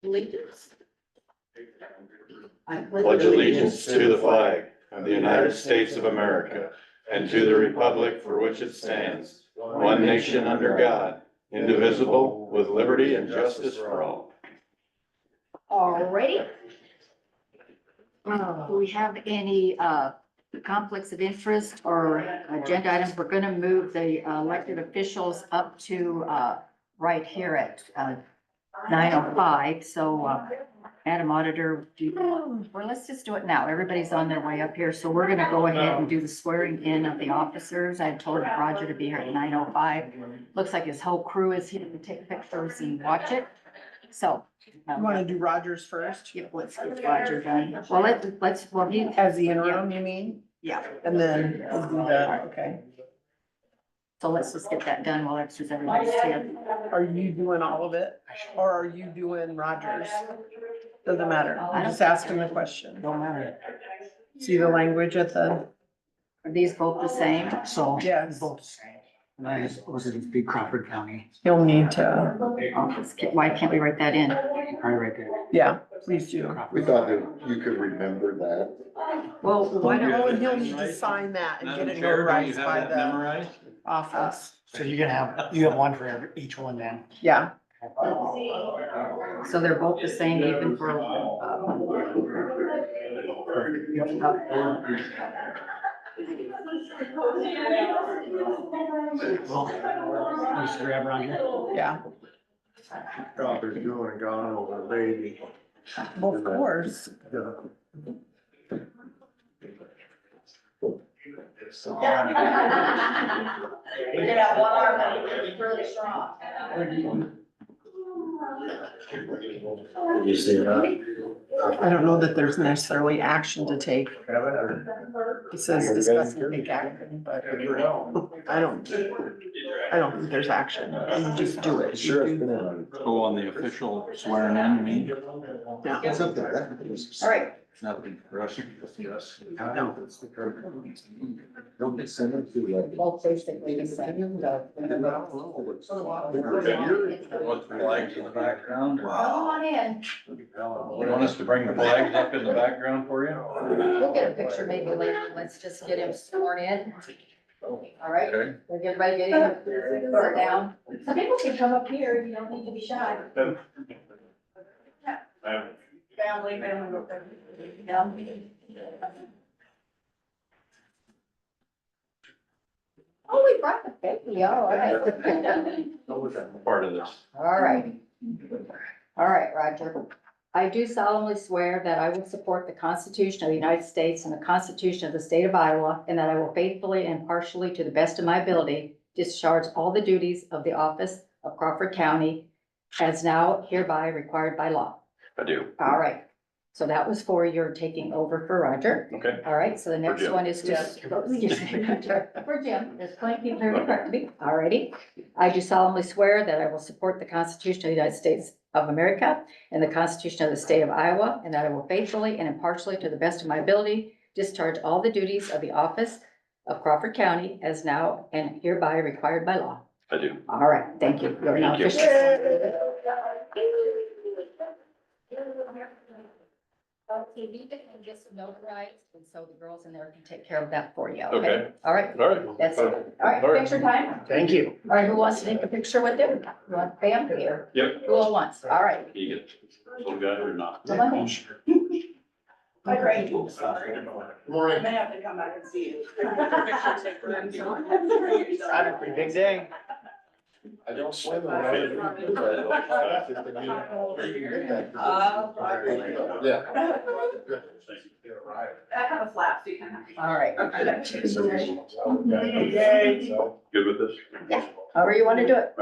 Allegiance. I Pledge allegiance to the flag of the United States of America and to the republic for which it stands, one nation under God, indivisible, with liberty and justice for all. Alrighty. Do we have any conflicts of interest or agenda items? We're gonna move the elected officials up to right here at 9:05. So Madam Auditor, well, let's just do it now. Everybody's on their way up here. So we're gonna go ahead and do the swearing in of the officers. I told Roger to be here at 9:05. Looks like his whole crew is here to take pictures and watch it. So. You wanna do Rogers first? Yep, let's get Roger done. Well, well, he, As the interim, you mean? yeah. And then we'll do that, okay. So let's just get that done while everybody's here. Are you doing all of it? Or are you doing Rogers? Doesn't matter. I'm just asking the question. Don't matter. See the language at the, Are these both the same? So. Yes. Both the same. And I was in big Crawford County, you'll need to, Why can't we write that in? probably right there. yeah, please do. We thought that you could remember that. Well, why Oh, don't, and he'll need to sign that and get it notarized by the office. So you have one for each one then. Yeah, so they're both the same even for, Well, just grab around here. yeah. Crawford's doing and gone over baby. Well, of course. You can have one arm that's really strong. You see that? I don't know that there's necessarily action to take. It says discuss and take action, but I don't think there's action. You just do it. Sure. You do Go on the official swearing in, you mean? the- It's up there. all right. Nothing for us. No. Don't they send them to like? Both basically the same. Want the flags in the background? Come on in. You want us to bring the flags up in the background for you? We'll get a picture maybe later. Let's just get him sworn in. All right, Okay. we'll get everybody get in, sit down. Some people can come up here, you don't need to be shy. Family. Yeah. Oh, we brought the baby, all right. Part of this. All right. All right, Roger. I do solemnly swear that I will support the Constitution of the United States and the Constitution of the State of Iowa, and that I will faithfully and impartially, to the best of my ability, discharge all the duties of the office of Crawford County as now hereby required by law. I do. All right. So that was for your taking over for Roger. Okay. All right, so the next Jim. one is just. For Jim, there's plenty of people here to correct me. All righty. I do solemnly swear that I will support the Constitution of the United States of America and the Constitution of the State of Iowa, and that I will faithfully and impartially, to the best of my ability, discharge all the duties of the office of Crawford County as now and hereby required by law. I do. All right, thank you. You're now Thank you. officially. Okay, leave it and just notarize, and so the girls in there can take care of that for you, okay? Okay. All right, All right. that's it. All right, picture time. Thank you. All right, who wants to take a picture with them? You want Pam here? Yep. Who all wants? All right. You get little guy or not? Come on in. Hi, Ray. Morning. May have to come back and see you. Pretty big day. I don't swim in the Yeah. I have a flap, so you can. All right. Good with this? However you want to do it.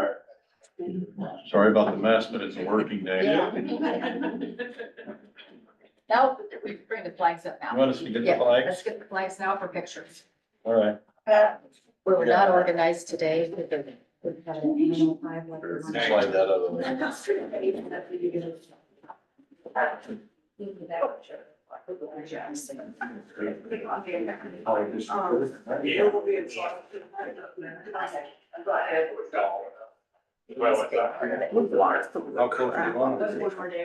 Sorry about the mess, but it's a working day. Yeah. Now, we can bring the flags up You now. want us to get the Yeah, flags? let's get the flags now for pictures. All right. We were not organized today. We've got an annual five like we want. Slide that other way. How close do you want them?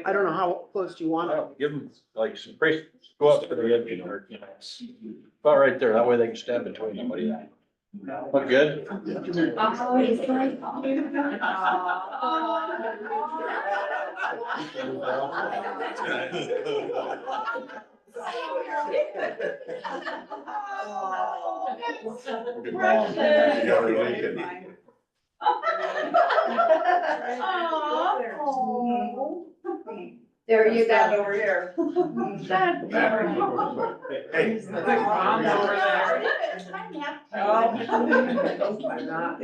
I don't know how close do you want it? Give them like some brace, go up to the edge, you know, about right there, that way they can stand between them, what do you think? Look good? There you Stand go. over here. Hey. Mom over there. Oh. Absolutely not.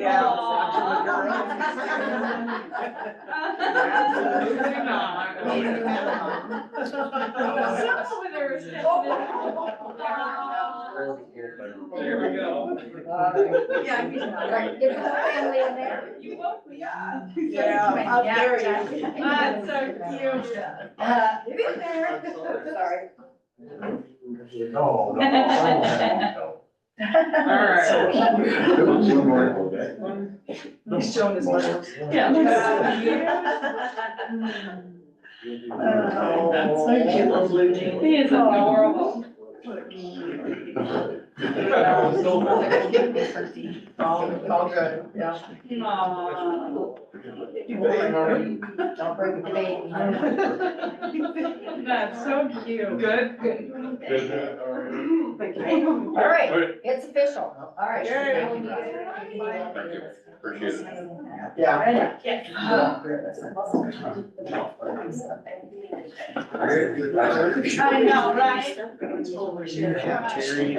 There we go. Yeah, he's not. Right, get the whole family in there. You both, yeah. Yeah, how dare you? That's so cute. Get in there. Sorry. No, He's showing his muscles. Yeah. That's so cute, little blue jeans. He is adorable. All good, yeah. Aww. Don't break the baby. That's so cute. Good. All right, it's official. All right. Appreciate it. Yeah. I know, right? Terry.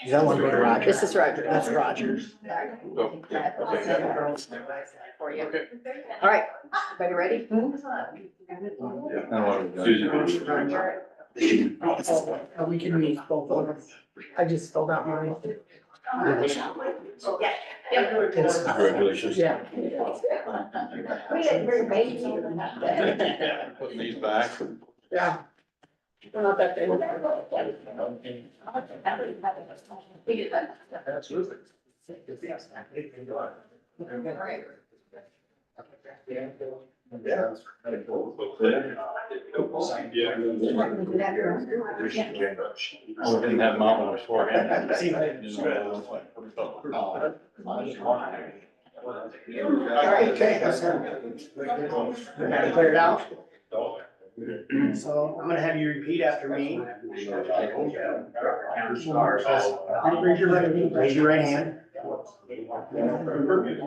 Is that one go to Roger? This is Roger, that's Rogers. For you. All right, everybody ready? We can meet both of them. I just filled out mine. Congratulations. Yeah. We didn't bring baby. Putting these back. Yeah. They're not that big. Absolutely. Yeah. We didn't have mom beforehand. Okay. Clear it out. So I'm gonna have you repeat after me. Raise your right hand.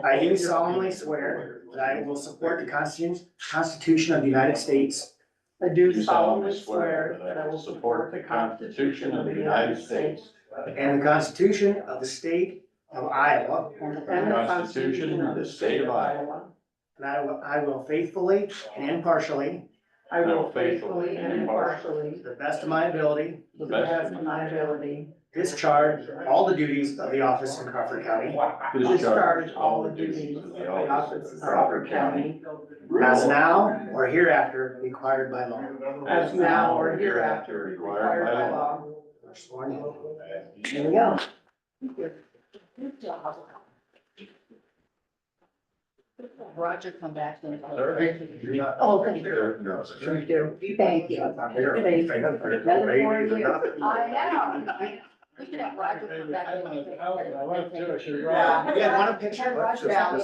I do solemnly swear that I will support the Constitution of the United States I do solemnly swear that I will support the Constitution of the United States and the Constitution of the State of Iowa, and the Constitution of the State of Iowa. and I will faithfully and impartially, I will faithfully and impartially, to the best of my ability, to the best of my ability, discharge all the duties of the office in Crawford County, discharge all the duties of the office of Crawford County, as now or hereafter required by law. as now or hereafter required by law. Sworn in. Here we go. Roger, come back. Oh, thank you. Thank you. Thank you. I know. We should have Roger come back. You guys want a picture? Roger down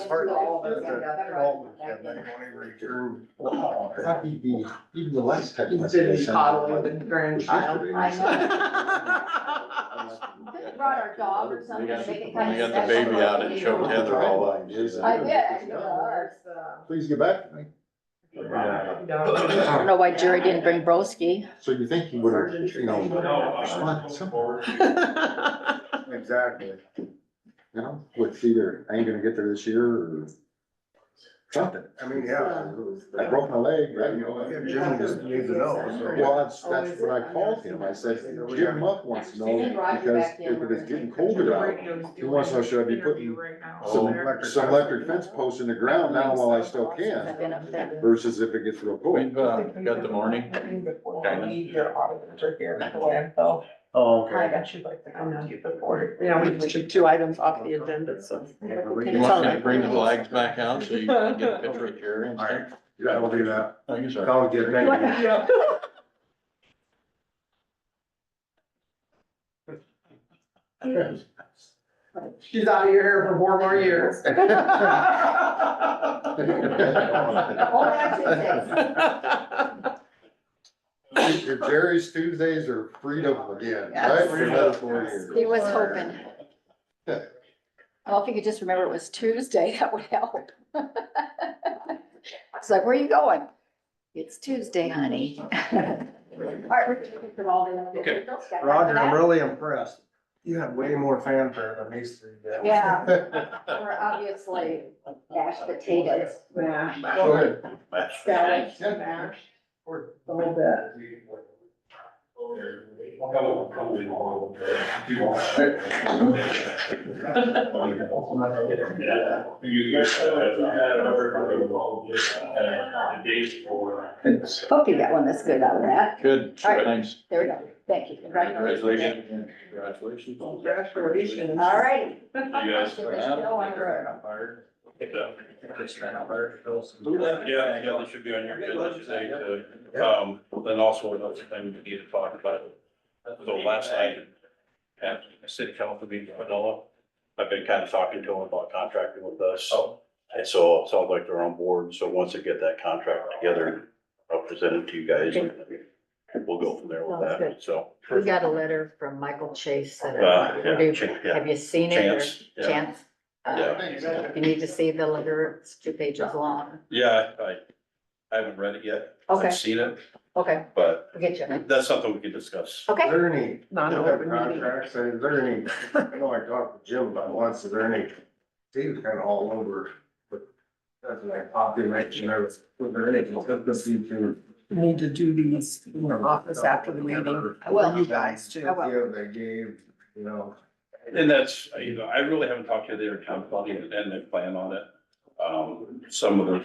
Even the last time. He's been coddling the grandchild. I know. Brought our dog or We something. got, make it we kind of got the special. baby out and showed Heather all that. I did. I did ours. Please get back to me. I don't know why Jerry didn't bring Broski. So you think he would have, you know, responded somewhere. Exactly. You know, with either, I ain't gonna get there this year or something. I mean, yeah. I broke my leg, right? Jim just needs to know. Well, that's what I called him. I said, Jim Muck wants to know, because if it is getting colder out, he wants to know, should I be putting some electric fence posts in the ground now while I still I've can, been up there. versus if it gets real cold. We've, got the morning. Your auditors are here at the landfill. Oh, okay. I got you like that. I'm not before. Yeah, we just took 2 items off the agenda, so. You want me to bring the flags back out so you can get a picture of Jerry and stuff? Yeah, we'll do that. Thank you, sir. I'll get, thank you. She's out of your hair for 4 more years. If Jerry's Tuesdays are freedom again, right? For another 4 years. He was hoping. Well, if you could just remember it was Tuesday, that would help. It's like, where are you going? It's Tuesday, honey. All right. Okay. Roger, I'm really impressed. You have way more fanfare than these 3 guys. Yeah, we're obviously mashed potatoes. Yeah. Go ahead. Salad, Mash. A little bit. Hope you got one that's good out of that. Good, All right. thanks. There we go. Thank you. Congratulations. Congratulations. Congratulations. All right. You guys. Get this show on the road. Yeah, they should be on your agenda today too. Then also another thing we need to talk about. So last night at the city council meeting in Manila, I've been kind of talking to them about contracting with us. And so it sounds like they're on board. So once they get that contract together, I'll present it to you guys. And we'll go from there with Sounds that, good. so. We got a letter from Michael Chase. That, Yeah. have you seen it or Chance, yeah. Chance? You need to see the letter. It's 2 pages long. Yeah, I haven't read it yet. Okay. I've seen it, Okay, but we'll get you. that's something we can discuss. Is Okay. there any, Non-open meeting. contracts, is there any, I know I talked to Jim about once, is there any, he was kind of all over, but that's like population, was there any consistency to? Need to do these in your office after the meeting. will. You guys too. I will. Yeah, they gave, you know. And that's, I really haven't talked to their town body and they plan on it. Some of the.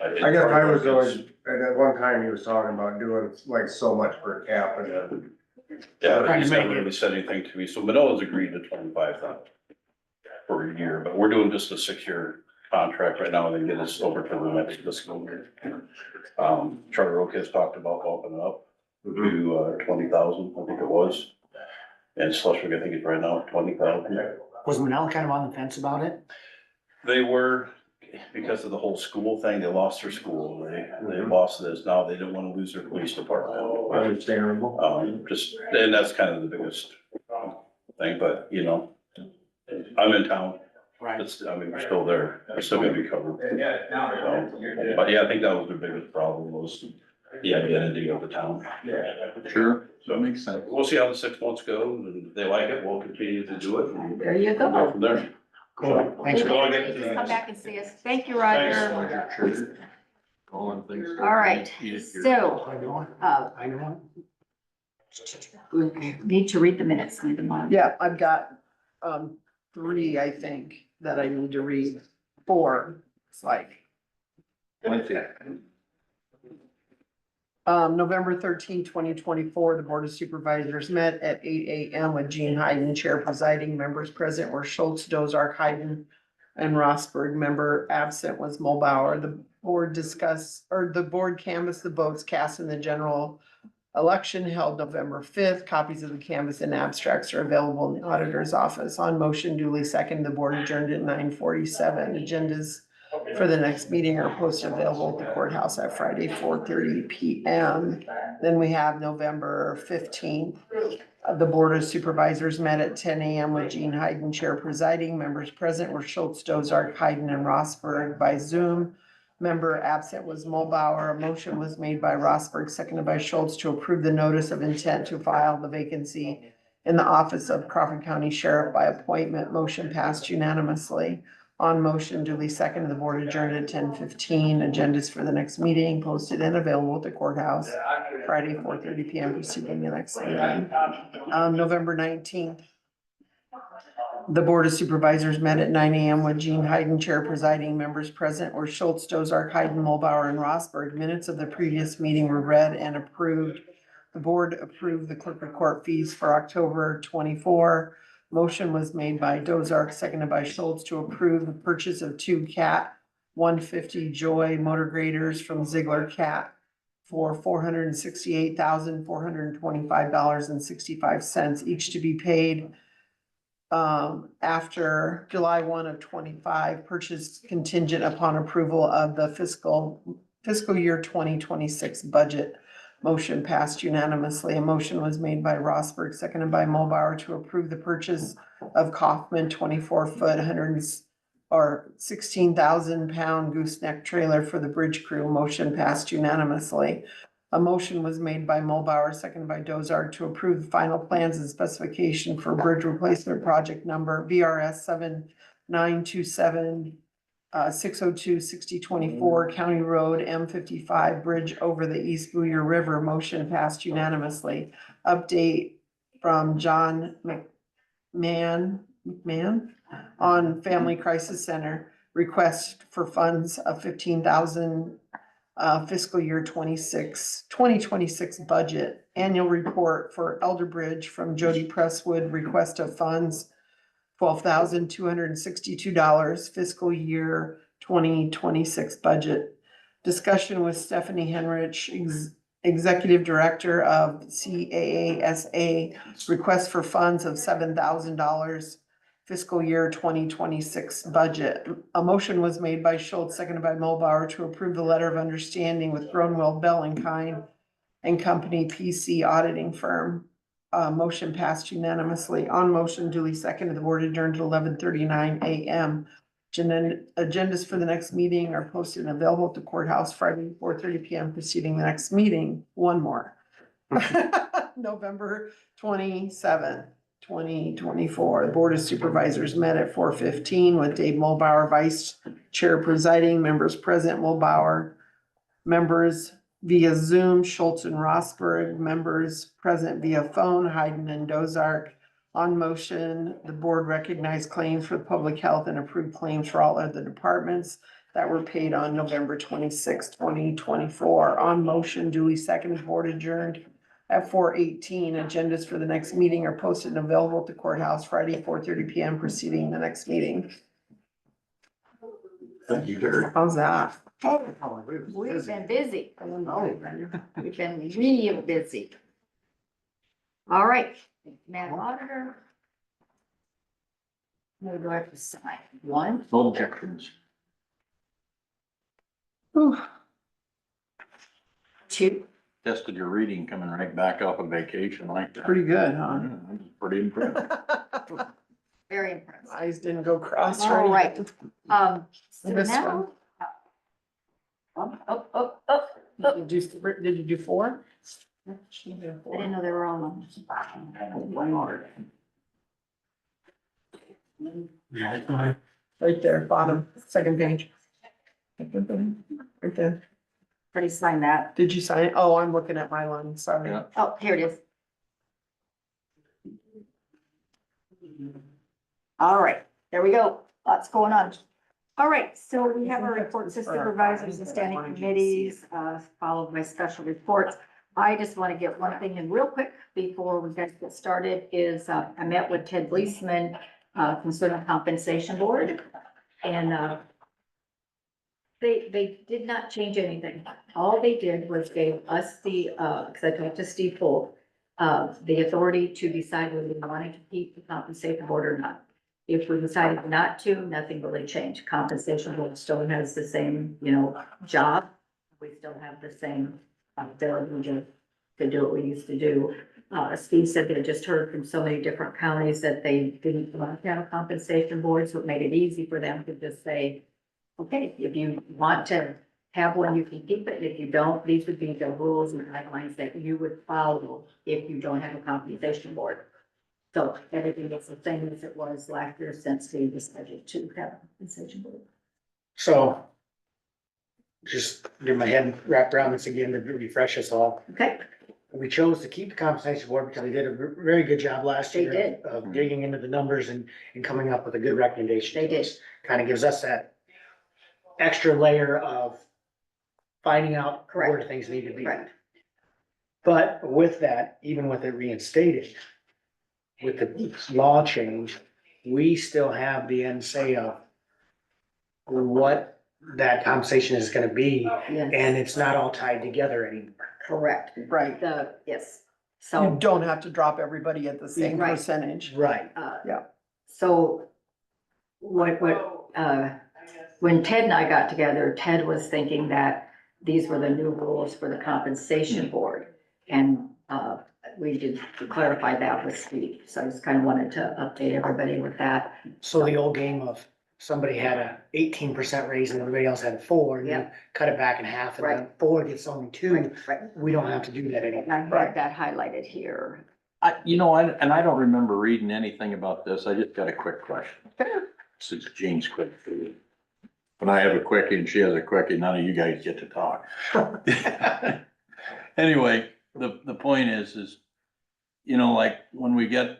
I guess I was always, and at one time he was talking about doing like so much per capita. Yeah, he's never really said anything to me. So Manila's agreed to 25,000 per year, but we're doing just a secure contract right now and then get us over to the next fiscal year. Charter Oak has talked about opening up to 20,000, I think it was. And Schleswig, I think it's right now at 20,000. Was Manila kind of on the fence about it? They were, because of the whole school thing, they lost their school. They lost this. Now they don't want to lose their police department. Understandable. And that's kind of the biggest thing, but I'm in town. Right. We're still there. We're still gonna be covered. But yeah, I think that was the biggest problem was the identity of the town. Sure, So makes sense. we'll see how the 6 months go and if they like it, we'll continue to do it. And There you go go. from there. Cool. Thanks. Well, I'll get to Come that. back and see us. Thank you, Roger. Sure. Calling things. All right, so, I know. we need to read the minutes. Leave them on. Yeah, I've got, 3, I think, that I need to read. 4, it's like. November 13, 2024, the Board of Supervisors met at 8 AM with Gene Hayden, Chair presiding. Members present were Schultz, Dozark, Hayden, and Rossberg. Member absent was Mulbauer. The board canvassed the votes cast in the general election held November 5th. Copies of the canvass and abstracts are available in the auditor's office. On motion duly second, the board adjourned at 9:47. Agendas for the next meeting are posted available at the courthouse at Friday, 4:30 PM. Then we have November 15th. The Board of Supervisors met at 10 AM with Gene Hayden, Chair presiding. Members present were Schultz, Dozark, Hayden, and Rossberg by Zoom. Member absent was Mulbauer. A motion was made by Rossberg, seconded by Schultz, to approve the notice of intent to file the vacancy in the office of Crawford County Sheriff by appointment. Motion passed unanimously. On motion duly seconded, the board adjourned at 10:15. Agendas for the next meeting posted and available at the courthouse Friday, 4:30 PM, preceding the next meeting. November 19th. The Board of Supervisors met at 9 AM with Gene Hayden, Chair presiding. Members present were Schultz, Dozark, Hayden, Mulbauer, and Rossberg. Minutes of the previous meeting were read and approved the board approved the clerk of court fees for October 24. Motion was made by Dozark, seconded by Schultz to approve the purchase of two Cat 150 Joy motor graders from Ziegler Cat for $468,425.65, each to be paid after July 1 of 25, purchase contingent upon approval of the fiscal year 2026 budget. Motion passed unanimously. A motion was made by Rosberg, seconded by Mulbauer to approve the purchase of Kaufman 24-foot, 16,000-pound gooseneck trailer for the bridge crew. Motion passed unanimously. A motion was made by Mulbauer, seconded by Dozark to approve the final plans and specification for bridge replacement project number VRS 7927 602-6024 County Road M55 Bridge over the East Booyer River. Motion passed unanimously. Update from John McMahon on Family Crisis Center. Request for funds of 15,000 fiscal year 2026 budget. Annual report for Elder Bridge from Jody Presswood. Request of funds $12,262 fiscal year 2026 budget. Discussion with Stephanie Henrich, Executive Director of CAASA, request for funds of $7,000 fiscal year 2026 budget. A motion was made by Schultz, seconded by Mulbauer to approve the letter of understanding with Gronwell Bell and Kine and Company PC auditing firm. Motion passed unanimously. On motion duly seconded, the board adjourned at 11:39 a.m. Agendas for the next meeting are posted and available at the courthouse Friday, 4:30 p.m. preceding the next meeting. One more. November 27th, 2024. The Board of Supervisors met at 4:15 with Dave Mulbauer, Vice Chair presiding, members present, Mulbauer, members via Zoom, Schultz and Rosberg, members present via phone, Hayden and Dozark. On motion, the board recognized claims for public health and approved claims for all other departments that were paid on November 26, 2024. On motion, duly seconded, board adjourned at 4:18. Agendas for the next meeting are posted and available at the courthouse Friday, 4:30 p.m. preceding the next meeting. Thank you, Terry. How's that? We've been busy. We've been real busy. All right, Madam Auditor. What do I have to sign? One? No objections. Whew. Two? Tested your reading coming right back off of vacation like that. Pretty good, huh? Yeah, I'm pretty impressed. Very impressive. Eyes didn't go cross or All right. anything. So This now. Did you do four? I didn't know they were on them. One more. Right there, bottom, second page. Right there. Pretty sign that. Did you sign it? Oh, I'm looking at my line, sorry. Yeah. Oh, here it is. All right, there we go. Lots going on. All right, so we have our reports to supervisors and standing committees, followed by special reports. I just want to get one thing in real quick before we guys get started is, I met with Ted Leisman, concerning compensation board. And, they did not change anything. All they did was gave us the, because I talked to Steve Polk, the authority to decide whether we wanted to keep the compensation board or not. If we decided not to, nothing really changed. Compensation board still has the same, job. We still have the same ability to do what we used to do. Steve said they had just heard from so many different counties that they didn't want to have a compensation board, so it made it easy for them to just say, okay, if you want to have one, you can keep it. If you don't, these would be the rules and guidelines that you would follow if you don't have a compensation board. So everything is the same as it was last year since we decided to have a compensation board. So just get my head wrapped around this again to refresh us all. Okay, We chose to keep the compensation board because they did a very good job last They year did. of digging into the numbers and coming up with a good recommendation. They did. Kind of gives us that extra layer of finding out where Correct. things need to be. Correct. But with that, even with it reinstated, with the law change, we still have the end say of what that compensation is gonna be, and Yes, it's not all tied together anymore. correct. Right. Yes. You So, don't have to drop everybody at the same Right. percentage. Right. Yeah. So when Ted and I got together, Ted was thinking that these were the new rules for the compensation board. And, we did clarify that with Steve. So I just kind of wanted to update everybody with that. So the old game of somebody had a 18% raise and everybody else had 4, and you Yeah. cut it back in half, and then Right. 4 gets only 2. Right. We don't have to do that And anymore. I had that highlighted here. And I don't remember reading anything about this. I just got a quick question. This is Jean's quick food. When I have a quickie and she has a quickie, none of you guys get to talk. Anyway, the point is, you know, like when we get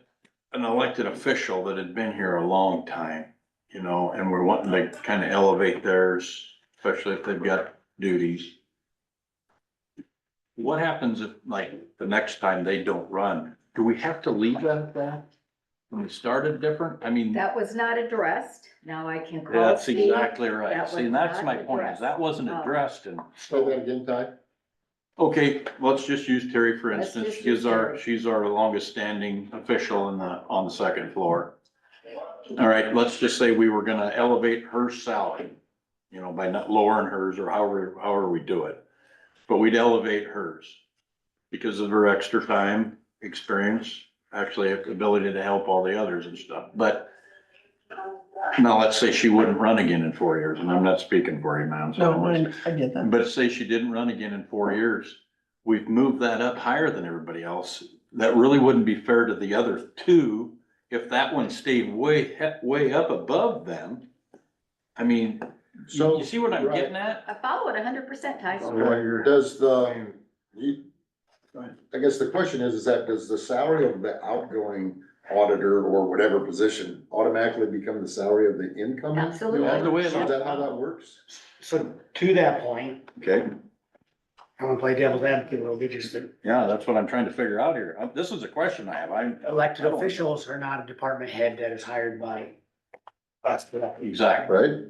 an elected official that had been here a long time, you know, and we're wanting to kind of elevate theirs, especially if they've got duties. What happens if, like, the next time they don't run? Do we have to leave that at that? When we started different? I mean, That was not addressed. Now I can call that's Steve. exactly right. That See, was that's not my point, is addressed. that wasn't addressed and, Say that again, Ty? okay, let's just use Terry for Let's instance. just use Terry. She's our longest standing official on the second floor. All right, let's just say we were gonna elevate her salary, you know, by not lowering hers or however we do it. But we'd elevate hers because of her extra time, experience, actually ability to help all the others and stuff. But now let's say she wouldn't run again in 4 years, and I'm not speaking for you, man. so No, I'm just- I get that. But say she didn't run again in 4 years, we've moved that up higher than everybody else. That really wouldn't be fair to the other two if that one stayed way up above them. I mean, you see what I'm Right. getting at? I follow it 100%, Tyson. Does I guess the question is that does the salary of the outgoing auditor or whatever position automatically become the salary of the incoming? Absolutely. That's the way it Is looks. that how that works? So to that point, Okay, I'm gonna play devil's advocate a little bit, just that yeah, that's what I'm trying to figure out here. This is a question I have. elected officials are not a department head that is hired by us. Exactly. Right?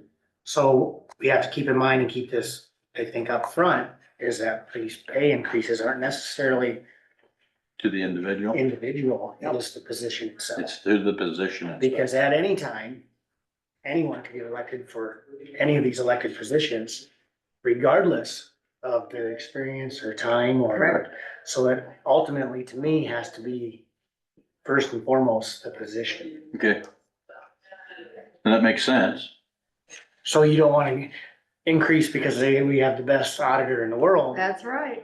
So we have to keep in mind and keep this, I think, up front, is that these pay increases aren't necessarily To the individual, individual, it's the position itself. it's to the position. itself. Because at any time, anyone can get elected for any of these elected positions, regardless of their experience or time or. Correct. So it ultimately, to me, has to be first and foremost the position. Okay. And that makes sense. So you don't wanna increase because we have the best auditor in the world, That's right.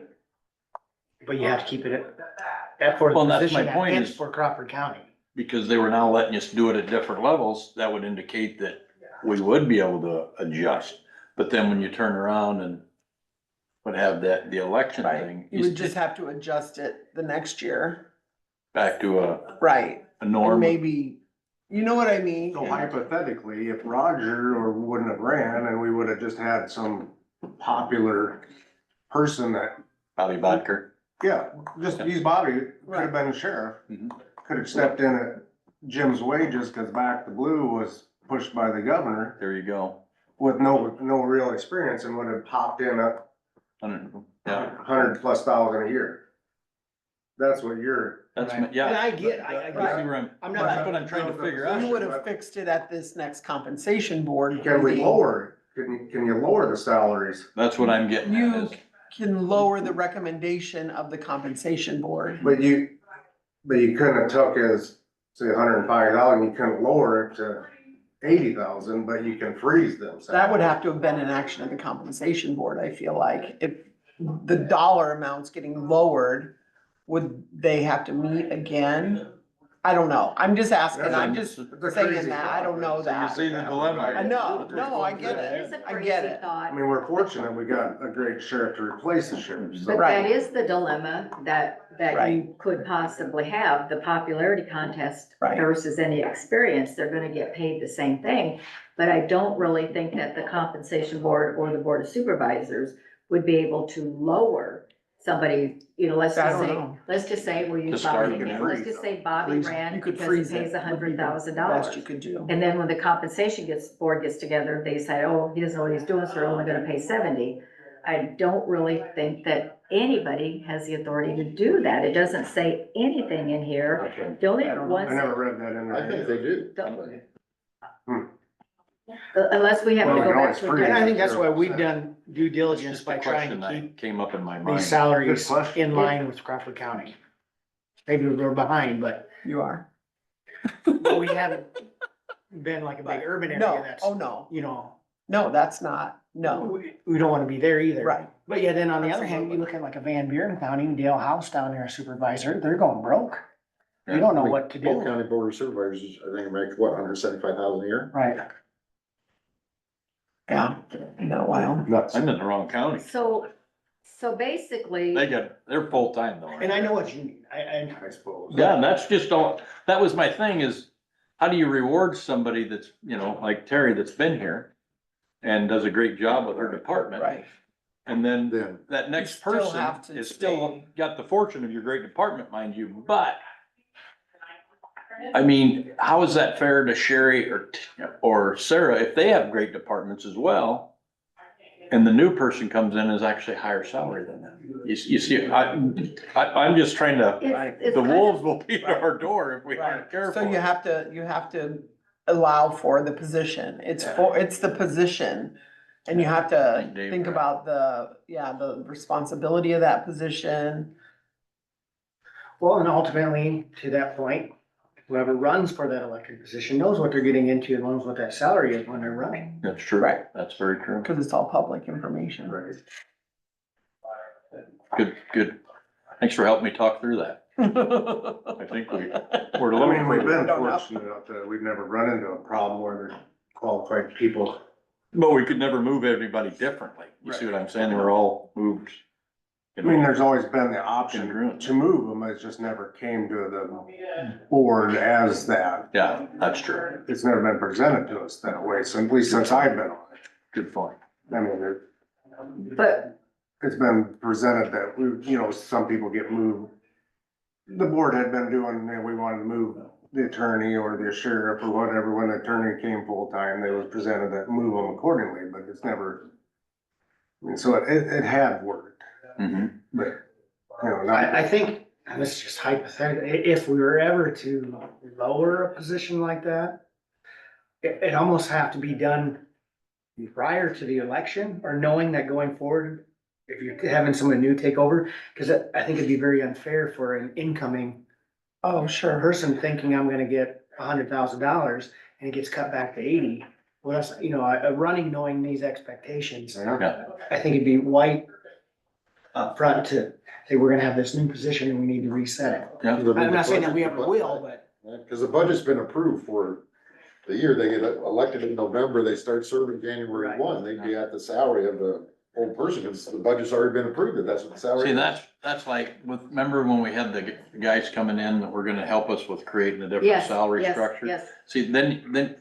but you have to keep it at for the Well, that's my position point and is- for Crawford County. Because they were now letting us do it at different levels, that would indicate that we would be able to adjust. But then when you turn around and would have the election Right. thing, You would just have to adjust it the next year. back to a Right. And norm. maybe, you know what I mean? So hypothetically, if Roger or wouldn't have ran and we would have just had some popular person that, Bobby Bodker. yeah, just use Bobby, could have been sheriff. Mhm. Could have stepped in at Jim's wages, cause Back the Blue was pushed by the governor There you go. with no real experience and would have popped in at Yeah, $100,000+ a year. That's what you're. that's, And yeah. I get, You see I, where I'm, I'm that's not, what I'm trying to figure out. You would have fixed it at this next compensation board. Can we meeting. lower, can you lower the salaries? That's what I'm getting at You is, can lower the recommendation of the compensation board. But you couldn't have took as, say, $105,000, you couldn't lower it to 80,000, but you can freeze them. That would have to have been an action of the compensation board, I feel like. If the dollar amount's getting lowered, would they have to meet again? I don't know. I'm just asking. I'm just It's a saying crazy that. thought. I don't know So you that. see the dilemma. I know. No, I get It it. is a I crazy get it. I thought. mean, we're fortunate we got a great sheriff to replace the sheriff, so. But Right. that is the dilemma that you Right. could possibly have, the popularity contest Right. versus any experience, they're gonna get paid the same thing. But I don't really think that the compensation board or the board of supervisors would be able to lower somebody, let's I just don't say, know. we'll use To start, Bobby you can again. Let's freeze just say Bobby ran You could because freeze he it. pays would be the $100,000. Best you could do. And then when the compensation board gets together, they say, oh, he doesn't know what he's doing, so we're only gonna pay 70. I don't really think that anybody has the authority to do that. It doesn't say anything in here. The only I don't know. ones, I never read that in there. I think they do. unless we have to Well, go we back always to. freeze. And I think that's why we've done due diligence Just by a trying question to that keep came up in my mind. these salaries Good question. in line with Crawford County. Maybe we're behind, but You are. we haven't been like a big urban area No, that's, oh, no, no, that's not, no, we don't wanna be there either. right. But yeah, then on the other hand, you Absolutely. look at like a Van Buren County, Dale House down there, a supervisor, they're going broke. You don't know what to Polk do. County Board of Supervisors, I think make what, 175,000 a year? Right. Yeah, isn't that wild? Nuts. I'm in the wrong county. So basically. They're full-time though. And I know what you mean. I suppose. Yeah, and that's just all, that was my thing is, how do you reward somebody that's, like Terry that's been here and does a great job with her department? Right. And then Then, that next You still person have to is still stay. got the fortune of your great department, mind you, but I mean, how is that fair to Sherry or Sarah if they have great departments as well? And the new person comes in is actually higher salary than them. You see, I'm just trying to, It's the kind wolves of- will be at our door if we aren't So careful. you have to allow for the position. It's the position. And you have to Dave, think right. about the responsibility of that position. Well, and ultimately, to that point, whoever runs for that elected position knows what they're getting into and knows what that salary is when they're running. That's true. Right. That's very true. Cause it's all public information. Good. Thanks for helping me talk through that. I think we're a I little. mean, we've been Don't know. fortunate enough that we've never run into a problem where there's qualified people. But we could never move everybody differently. You see what I'm saying? They were all moved. I mean, there's always been the option Congruent. to move them, it just never came to the board as that. Yeah, that's true. It's never been presented to us that way, simply since I've been on it. Good point. I mean, But it's been presented that some people get moved. The board had been doing, we wanted to move the attorney or the sheriff or whatever, when the attorney came full-time, they was presented that move them accordingly, but it's never. I mean, so it had worked, Mhm. but, not. I think, and this is just hypothetical, if we were ever to lower a position like that, it almost have to be done prior to the election or knowing that going forward, if you're having someone new take over, because I think it'd be very unfair for an incoming Oh, sure. person thinking I'm gonna get $100,000 and it gets cut back to 80. Well, that's, a running knowing these expectations, Yeah. I think it'd be white upfront to say, we're gonna have this new position and we need to reset it. Yeah. I'm not saying that we ever will, but Cause the budget's been approved for the year, they get elected in November, they start serving January Right. 1, they'd be at the salary of the old person, cause the budget's already been approved, that's what the salary See, is. that's like, remember when we had the guys coming in that were gonna help us with creating a different yes, salary yes, structure? yes. See, then,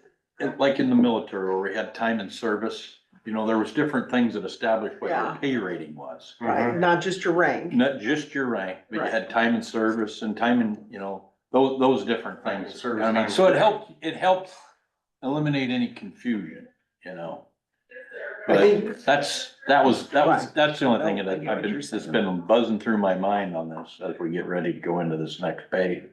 like in the military where we had time and service, there was different things that established what your Yeah. pay rating was. Right, not just your rank. Not just your rank, but you Right. had time and service and time and, those different things. Service I mean, time. so it helped eliminate any confusion, I But think- that's the only thing that I get what you're that's saying. been buzzing through my mind on this as we get ready to go into this next pay.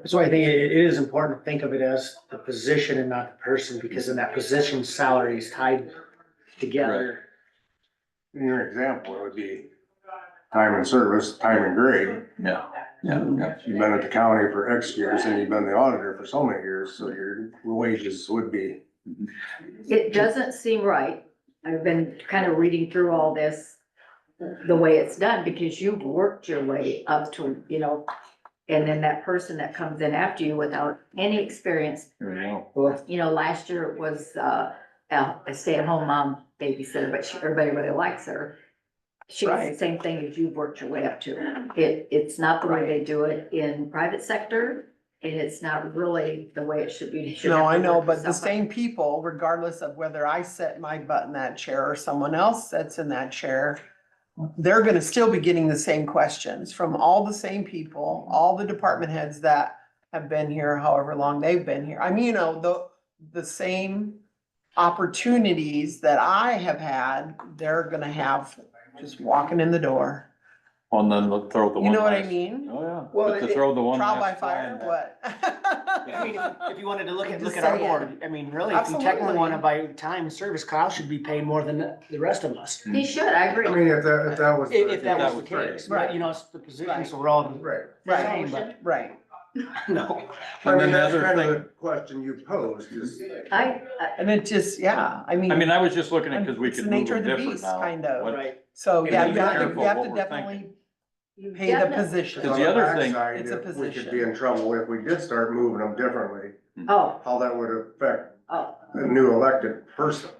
so I think it is important to think of it as the position and not the person, because in that position, salary is tied together. In your example, it would be time and service, time and grade. Yeah. You've been at the county for X years and you've been the auditor for so many years, so your wages would be. It doesn't seem right. I've been kind of reading through all this, the way it's done, because you've worked your way up to, and then that person that comes in after you without any experience. There we go. Well, last year it was, a stay-at-home mom babysitter, but everybody really likes her. She's the Right. same thing as you've worked your way up to. It's not the way they do it in private sector, and it's not really the way it should be. You should No, have I to know, work for but the somebody. same people, regardless of whether I set my butt in that chair or someone else sits in that chair, they're gonna still be getting the same questions from all the same people, all the department heads that have been here however long they've been here. I mean, you know, the same opportunities that I have had, they're gonna have just walking in the door. And then they'll throw the one. You know what I last- mean? Oh, yeah. Well, But to throw the one. Trial by last fire, fly in what? I mean, if you wanted to look I'm at just our saying. board, I mean, really, if you technically Absolutely. wanna buy time and service, Kyle should be paid more than the rest of us. He should, I agree. I mean, if that was. If that was the was right. case, but you know, it's the position, so we're all Right. the Right, same, but right. no. I And then mean, the that's other kind of thing- the question you posed is. And it just, yeah, I mean. I mean, I was just looking at, cause we It's could the move nature them of the different beast, now. kind of. What- Right. So, We yeah, gotta you be have to, careful you have what to we're definitely You pay the definitely- position. Cause On the other thing- backside, It's a if We could position. be in trouble if we did start moving them differently, Oh, how that would affect oh, a new elected person.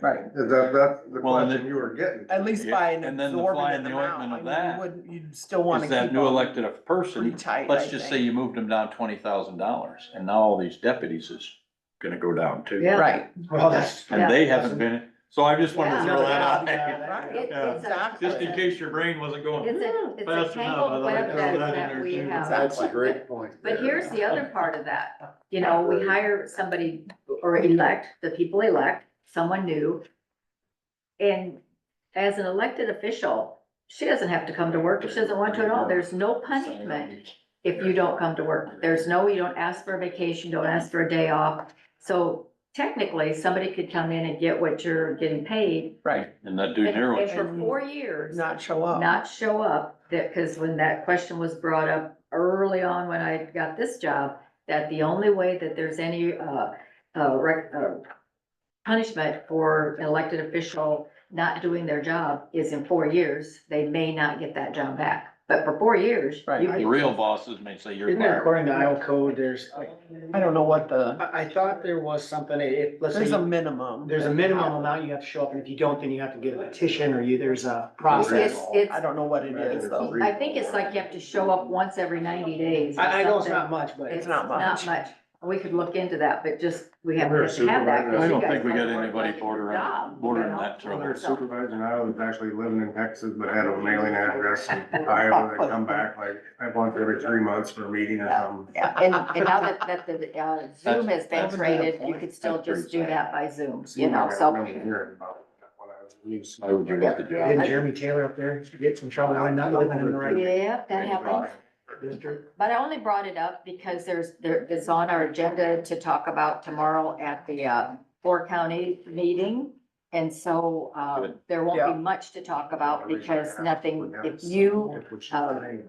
Right, Is that the Well, and question you were getting? at least Yeah, by and then the fly in absorbing the them out, ointment I of mean, you that wouldn't, you'd still wanna Is keep that new them elected pretty person, tight, let's I just say think. you moved them down $20,000 and now all these deputies is gonna go down too. Yeah. Right, Well, that's. And they haven't been, so I just wanted to Yeah. throw that out there. right. It- Yeah. it's a- Exactly. Just in case your brain wasn't going. It's fast a enough, tangled I'd like web to throw that in that there we too. have. That's a great point. But here's the other part of that, you know, we hire somebody or elect, the people elect, someone new. And as an elected official, she doesn't have to come to work if she doesn't want to at all. There's no punishment if you don't come to work. There's no, you don't ask for a vacation, don't ask for a day off. So technically, somebody could come in and get what you're getting paid. Right, And that dude here And was, for 4 years, not show up. not show up, that, cause when that question was brought up early on when I got this job, that the only way that there's any, punishment for an elected official not doing their job is in 4 years, they may not get that job back. But for 4 years. Right. you the can- real bosses may say you're Isn't there, fired. according to Iowa code, I don't know what the, I thought there was something, if, let's there's a say, minimum. there's a minimum amount you have to show up, and if you don't, then you have to get a petition, or there's a It's, process. it's, I don't know what it is though. I think it's like you have to show up once every 90 days. or I know it's something. not much, but It's not much. We could look into that, but just, we have We're to have that. 'cause supervisor. I you don't guys think we have got to work anybody like your job, bordering you know? that trouble. Our supervisor now is actually living in Texas, but had a mailing address in Iowa. They come back like, once every 3 months for a meeting or something. Yeah, and now that the Zoom has been created, you could still just do that by Zoom, you know, I so. remember hearing about it when I was in news. I would do what to do. Yeah. didn't Jeremy Taylor up there get some trouble when not living in the right Yeah, that happens. district? But I only brought it up because it's on our agenda to talk about tomorrow at the, 4-county meeting. And so, Good. there won't Yeah. be much to talk about because nothing, if you,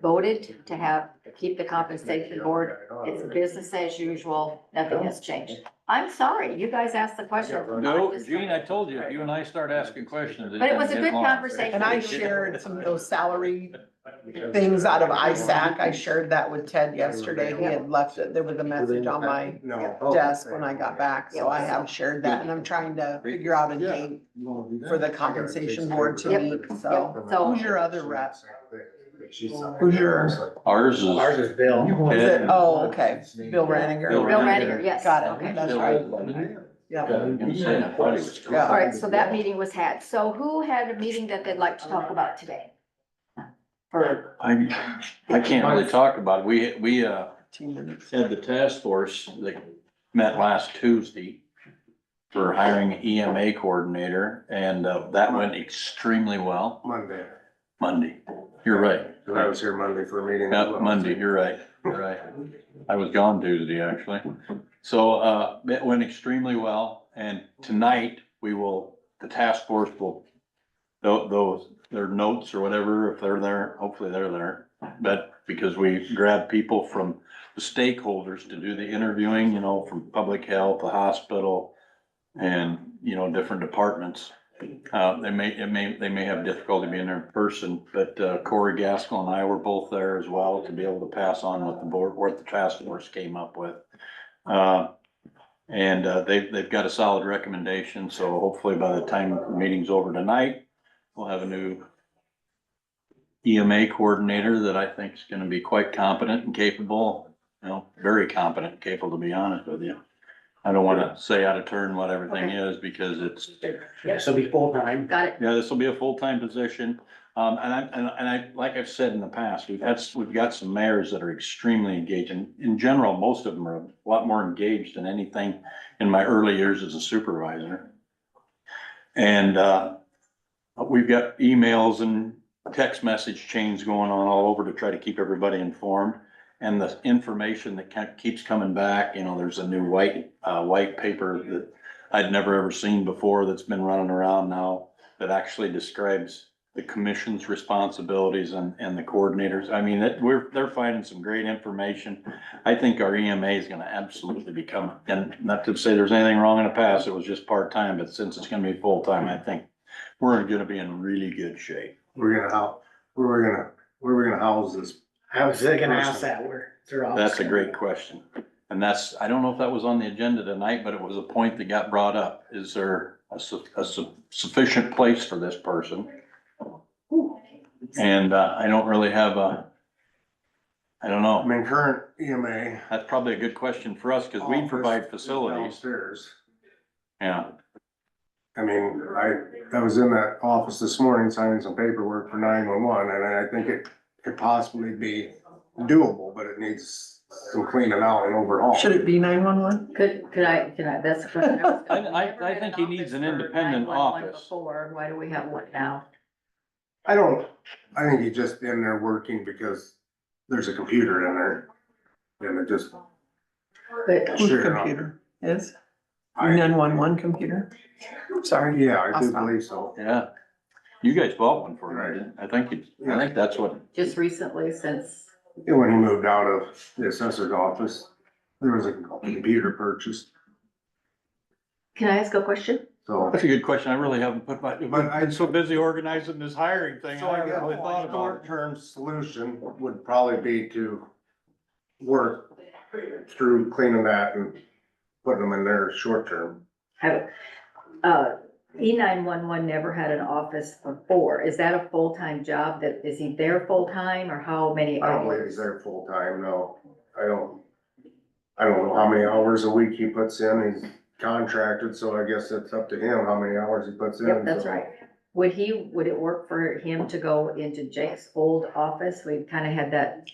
voted to keep the compensation board, it's business as usual, nothing has changed. I'm sorry, you guys asked the question. No, I'm just- Gene, I told you, if you and I start asking questions. But it was a doesn't good get long. conversation. And I shared some of those salary things out of ISAC. I shared that with Ted yesterday. He had left it, there was a message on my No. desk when I got back, so I have shared that, and I'm trying to figure out a date for the compensation board to Yep. meet, so. So- Who's your other rep? Who's your, Ours is. Ours is Bill. is it, oh, okay, Bill Ranninger. Bill Bill Rediger, yes. Got it, Okay. that's right, yeah. Yeah. All right, so that meeting was had. So who had a meeting that they'd like to talk about today? For, I can't really talk about it. We, 15 minutes. had the task force that met last Tuesday for hiring an EMA coordinator, and that went extremely well. Monday, you're right. I was here Monday for a meeting. Yeah, Monday, you're right, you're right. I was gone Tuesday, actually. So, it went extremely well, and tonight, the task force will, those, their notes or whatever, if they're there, hopefully they're there. But because we grab people from the stakeholders to do the interviewing, you know, from public health, the hospital, and, you know, different departments. They may have difficulty being there in person, but Corey Gaskell and I were both there as well to be able to pass on what the board, what the task force came up with. And they've got a solid recommendation, so hopefully by the time the meeting's over tonight, we'll have a new EMA coordinator that I think is gonna be quite competent and capable, you know, very competent and capable, to be honest with you. I don't wanna say out of turn what everything Okay. is, because it's, Yeah, so be full time. got it. yeah, this will be a full-time position. Like I've said in the past, we've got some mayors that are extremely engaged, and in general, most of them are a lot more engaged than anything in my early years as a supervisor. And, we've got emails and text message chains going on all over to try to keep everybody informed. And the information that keeps coming back, there's a new white paper that I'd never ever seen before that's been running around now that actually describes the commission's responsibilities and the coordinators. I mean, they're finding some great information. I think our EMA is gonna absolutely become, and not to say there's anything wrong in the past, it was just part-time, but since it's gonna be full-time, I think we're gonna be in really good shape. Where we gonna house this? I was gonna ask that, where their office. That's a great question. And I don't know if that was on the agenda tonight, but it was a point that got brought up. Is there a sufficient place for this person? And, I don't really have I don't I know. mean, current EMA. That's probably a good question for us, cause we provide facilities. Downstairs. Yeah. I mean, I was in that office this morning signing some paperwork for 911, and I think it could possibly be doable, but it needs some cleaning out and overhaul. Should it be 911? Could I, that's the question. I was gonna- I We've never had think an he needs an office for independent 911 office. Before, why do we have one now? I think he's just in there working because there's a computer in there. And it just, But Whose Sure. computer is? I, 911 computer? Sorry. yeah, I I'll do stop. believe so. Yeah. You guys bought one for Right. me, didn't you? I think that's what, just recently, since, And when he moved out of the assessor's office, there was a computer purchased, can I ask a question? so. that's a good question. I really haven't put my, But I've been so busy organizing this hiring thing. So I I haven't guess really thought a about it. short-term solution would probably be to work through cleaning that and putting them in there short-term. Have, E911 never had an office before. Is that a full-time job is he there full-time or how many I don't believe he's hours? there full-time, no. I don't know how many hours a week he puts in. He's contracted, so I guess it's up to him how many hours he puts in. Yep, that's so. right. Would it work for him to go into Jake's old office? We kind of had that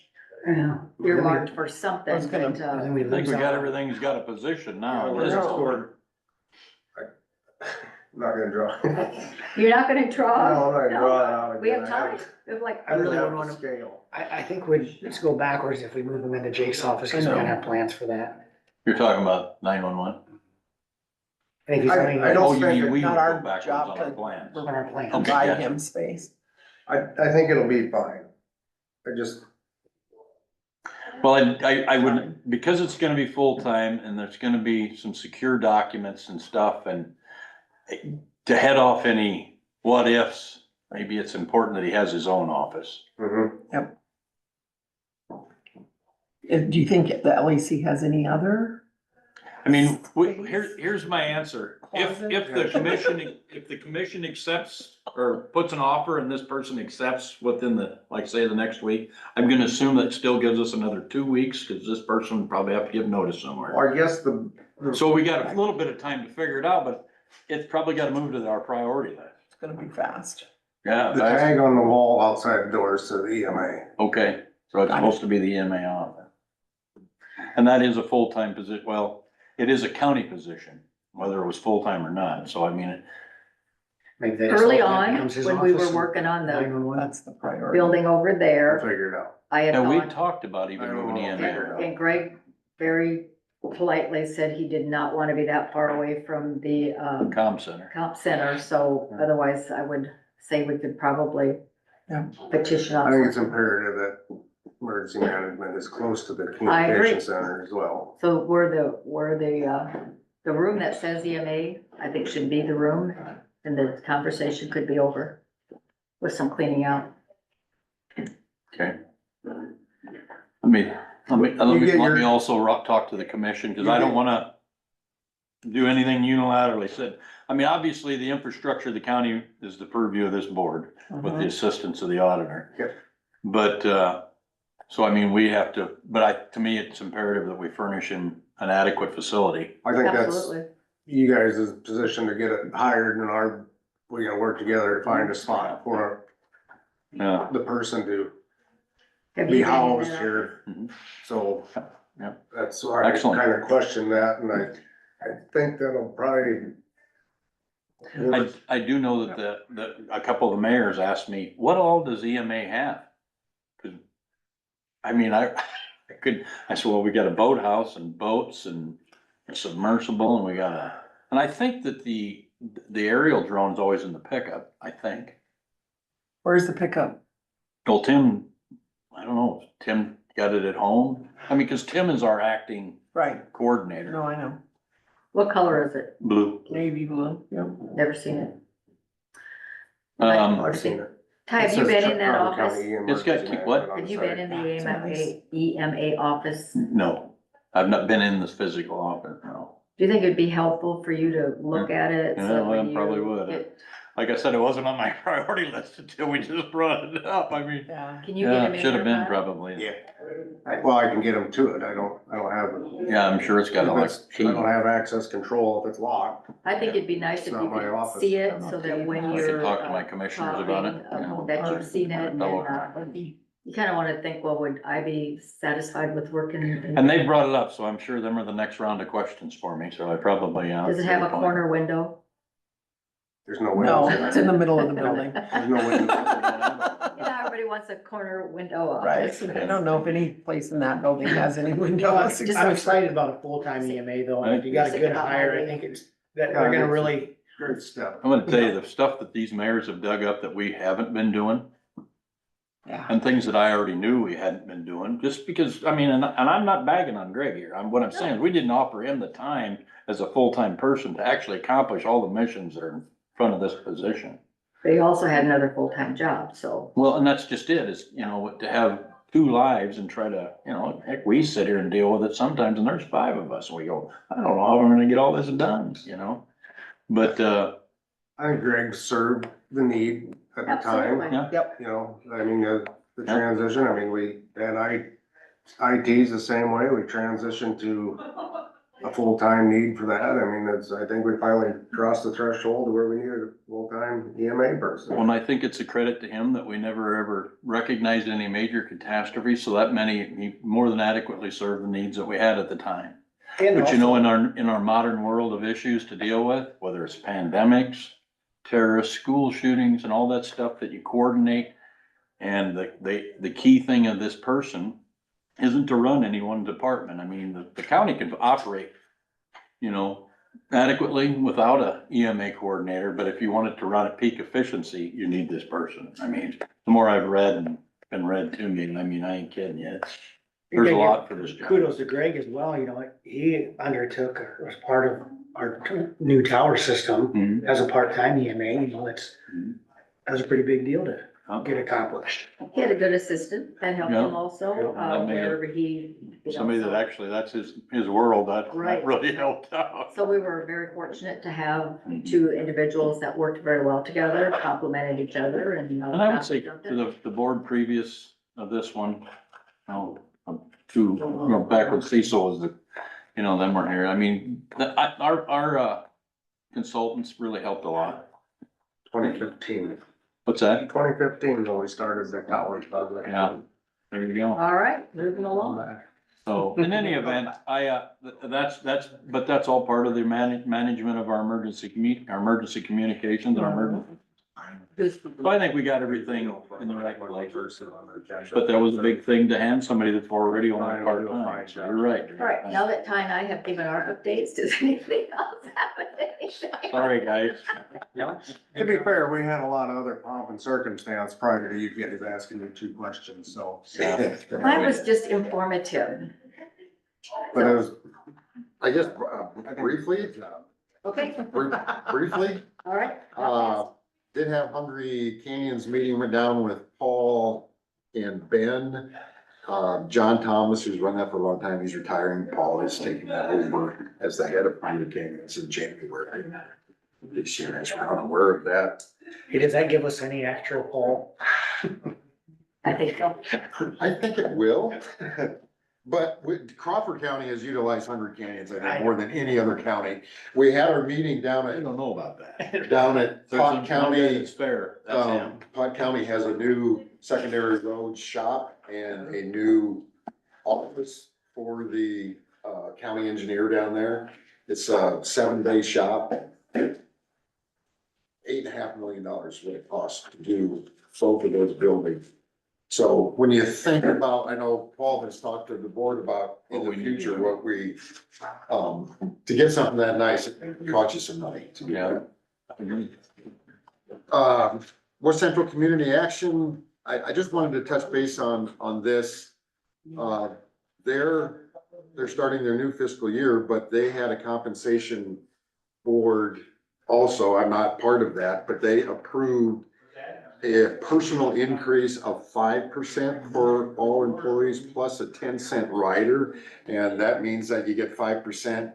Yeah. earmarked for something, was gonna- but, And then I we think we lose got out. everything's got a position now. Yeah, It is we're sort I'm not gonna draw. you're not gonna No, draw? I'm not gonna draw it out. We have again. time. We have like, I really have would the wanna, Scale. I think we'd just go backwards if we move them into Jake's office, cause I we're know. gonna have plans for that. You're talking about 911? I think he's I only, don't Oh, you think mean it- we would not go our backwards job on our to- plans? we're gonna plan. Okay. Buy gotcha. him space. I think it'll be fine. I just, Well, I would, because it's gonna be full-time and there's gonna be some secure documents and stuff and to head off any what ifs, maybe it's important that he has his own office. mhm. Do you think the LEC has any other? I mean, here's my answer. If the commission accepts or puts an offer and this person accepts within the next week, I'm gonna assume that still gives us another 2 weeks, cause this person would probably have to give notice somewhere. Well, I guess So we got a little bit of time to figure it out, but it's probably gotta move to our priority list. It's gonna be fast. Yeah, the tag on the wall outside the doors to the EMA. okay, so it's supposed to be the EMA office. And that is a full-time position, well, it is a county position, whether it was full-time or not, so I mean, Maybe they just early hope that on, becomes his when we office were and working on the 911. That's the priority. building over We'll there, figure it out. I had and we gone. talked about even moving EMA. And Greg very politely said he did not want to be that far away from the, Com center. comp center, so otherwise I would say we could probably Yeah. petition I think it's on. imperative that emergency management is close to the I agree. communication center as well. So the room that says EMA, I think should be the room, and the conversation could be over with some cleaning out. Okay. Let me also talk to the commission, cause I don't wanna do anything unilaterally said. I mean, obviously, the infrastructure of the county is the purview of this board with the assistance of the auditor. Yep. But, so I mean, we have to, but to me, it's imperative that we furnish him an adequate facility. I think that's Absolutely. you guys' position to get it hired and we gotta work together to find a spot for Yeah. the person to Have be you been in housed that here. Mhm. So Yeah. that's why I Excellent. kind of question that, and I think that'll probably. I do know that a couple of the mayors asked me, what all does EMA have? 'Cause, I mean, I said, well, we got a boathouse and boats and a submersible and we got and I think that the aerial drone's always in the pickup, I think. Where's the pickup? Well, Tim, I don't know, Tim got it at home. I mean, cause Tim is our acting Right, coordinator. no, I know, What color is it? Blue. navy blue, yep. Never seen it. I've seen it. Ty, have It you says been in that Crawford office? County It's got Emergency keep what? Management on Have the you been side. in the EMA office? No, I've not been in this physical office, no. Do you think it'd be helpful for you to look at it? so Yeah, that when I probably you would. get- Like I said, it wasn't on my priority list until we just brought it up. I mean, Yeah, Can you get yeah, them in should have there, been Ty? probably. Yeah. Well, I can get them to it. I don't have. Yeah, I'm sure it's got a If like it's- I key. don't have access control if it's locked. I think it'd be nice It's if not you my could office. see it, so that when I could you're. talk to my commissioners about it, talking, yeah. That you've seen it, and then, Fellow. you kinda wanna think, well, would I be satisfied with working? in- And they brought it up, so I'm sure them are the next round of questions for me, so I probably. Does it have a corner window? There's no no, windows. it's in the middle of the building. There's no windows. You know, everybody wants a corner window Right, office. I don't know if any place in that building has any No, windows. I'm excited about a full-time EMA though, and if you got a good hire, I think it's, that they're gonna really, Great step. I'm gonna tell you, the stuff that these mayors have dug up that we haven't been doing, Yeah, and things that I already knew we hadn't been doing, just because, I mean, and I'm not bagging on Greg here. What I'm saying is, we didn't offer him the time as a full-time person to actually accomplish all the missions that are in front of this position. They also had another full-time job, so. Well, and that's just it, is, you know, to have two lives and try to, you know, heck, we sit here and deal with it sometimes, and there's 5 of us, and we go, I don't know how we're gonna get all this done, you know? But, I think Greg served the need at the time, Absolutely. yeah, you know, I mean, the transition, I mean, we had IT's the same way, we transitioned to a full-time need for that. I mean, I think we finally crossed the threshold to where we needed a full-time EMA person. well, and I think it's a credit to him that we never ever recognized any major catastrophe, so that he more than adequately served the needs that we had at the time. and But you know, also, in our modern world of issues to deal with, whether it's pandemics, terrorists, school shootings, and all that stuff that you coordinate. And the key thing of this person isn't to run any one department. I mean, the county can operate, you know, adequately without a EMA coordinator, but if you want it to run at peak efficiency, you need this person. I mean, the more I've read and been read to me, I mean, I ain't kidding you. There's a lot for this job. kudos to Greg as well, you know, he undertook, was part of our new tower system Mhm. as a part-time EMA, you know, that was a pretty big deal to get accomplished. He had a good assistant that helped Yeah. him also, Yeah, that made it- wherever he. you know, Somebody that so- actually, that's his world, that Right. really helped out. So we were very fortunate to have two individuals that worked very well together, complemented each other, and. And I would say to the board previous of this one, you know, back when Cecil was the, you know, them were here, I mean, our consultants really helped a lot. 2015. What's that? 2015 when we started the towers project. Yeah, there you go. All right, moving along. So in any event, but that's all part of the management of our emergency communications and our emergency. So I think we got everything in the right place. But that was a big thing to hand somebody that's already on part-time, so you're right. All right, now that Ty and I have given our updates, does anything else happen? Sorry, guys. To be fair, we had a lot of other pomp and circumstance prior to you getting asking me 2 questions, so. Mine was just informative. But it was, I guess, briefly, Okay, briefly, all right. did have Hungry Canyons meeting, went down with Paul and Ben. John Thomas, who's run that for a long time, he's retiring. Paul is taking that over as the head of Hungry Canyons in January this year. As we're unaware of that. Hey, does that give us any extra pull? I think so. I think it will. But Crawford County has utilized 100 canyons, I think, more than any other county. We had our meeting down I at, don't know about that. Pot County. It's fair, that's him. Pot County has a new secondary road shop and a new office for the, county engineer down there. It's a 7-day shop. $8.5 million what it costs to do both of those buildings. So when you think about, I know Paul has talked to the board about in the future, what we, to get something that nice, it costs you some money to do that. West Central Community Action, I just wanted to touch base on this. They're starting their new fiscal year, but they had a compensation board also. I'm not part of that, but they approved a personal increase of 5% for all employees plus a 10-cent rider. And that means that you get 5%.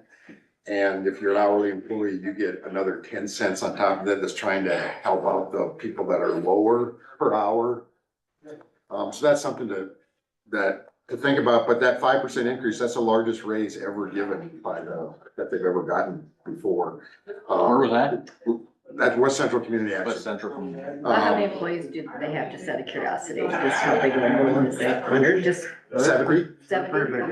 And if you're an hourly employee, you get another 10 cents on top of that. That's trying to help out the people that are lower per hour. So that's something to think about, but that 5% increase, that's the largest raise ever given by that they've ever gotten before. Where was that? That's West Central Community West Action. Central. How many employees do they have, just out of curiosity? Just how big of a number is it? 100, just 70. 70?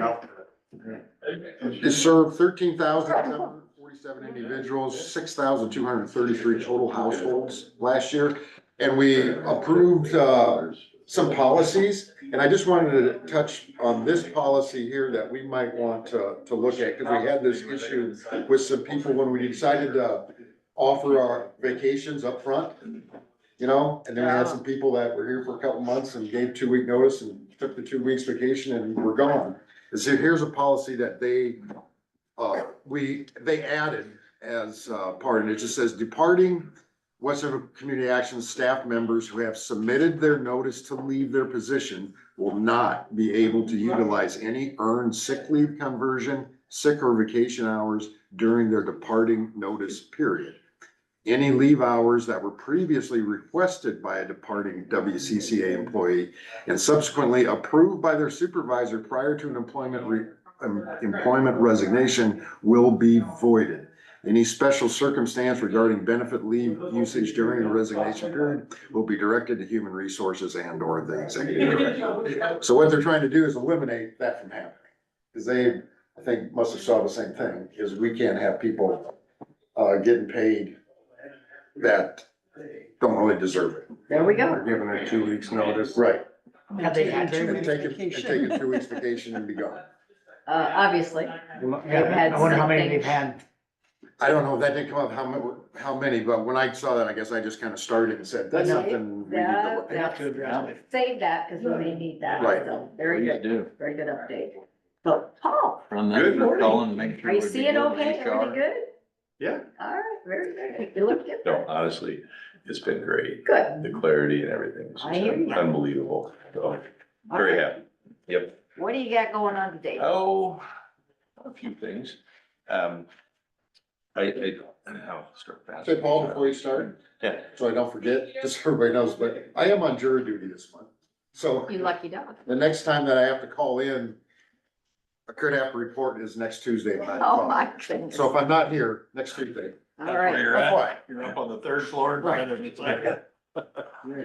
It served 13,747 individuals, 6,233 total households last year. And we approved, some policies, and I just wanted to touch on this policy here that we might want to look at, because we had this issue with some people when we decided to offer our vacations up front, you know, and then we had some people that were here for a couple months and gave 2-week notice and took the 2 weeks vacation and were gone. And so here's a policy that they added as part, and it just says departing West Central Community Action staff members who have submitted their notice to leave their position will not be able to utilize any earned sick leave conversion, sick or vacation hours during their departing notice period. Any leave hours that were previously requested by a departing WCCA employee and subsequently approved by their supervisor prior to an employment resignation will be voided. Any special circumstance regarding benefit leave usage during the resignation period will be directed to Human Resources and or the executive director. So what they're trying to do is eliminate that from happening. Because they, I think, must have saw the same thing, is we can't have people getting paid that don't really deserve it. There we They're go. giving it 2 weeks notice. Right. Have they had Taking 2 And weeks? taking 2 weeks vacation and be gone. Obviously, I wonder how many they've had. I don't know, that didn't come up how many, but when I saw that, I guess I just kind of started and said, that's something we need to look They at. have to address it. save that because we may need that. Right. So very What do you good, do? very good update. So Paul, Run that, Good. call and make sure. are you we're seeing good. okay? Everything good? Yeah. All right, very good. You look good. No, honestly, it's been great. Good. The clarity and everything is I hear you. just unbelievable. So, very happy. Yep. What do you got going on today? Oh, a few things. I'll start fast. Say, Paul, before you start, Yeah. so I don't forget, just so everybody knows, but I am on jury duty this month. So You lucky dog. the next time that I have to call in, I could have to report is next Tuesday at 9 Oh, o'clock. my goodness. So if I'm not here next Tuesday, All That's where right. you're that's at. why. You're up on the 3rd floor. Right.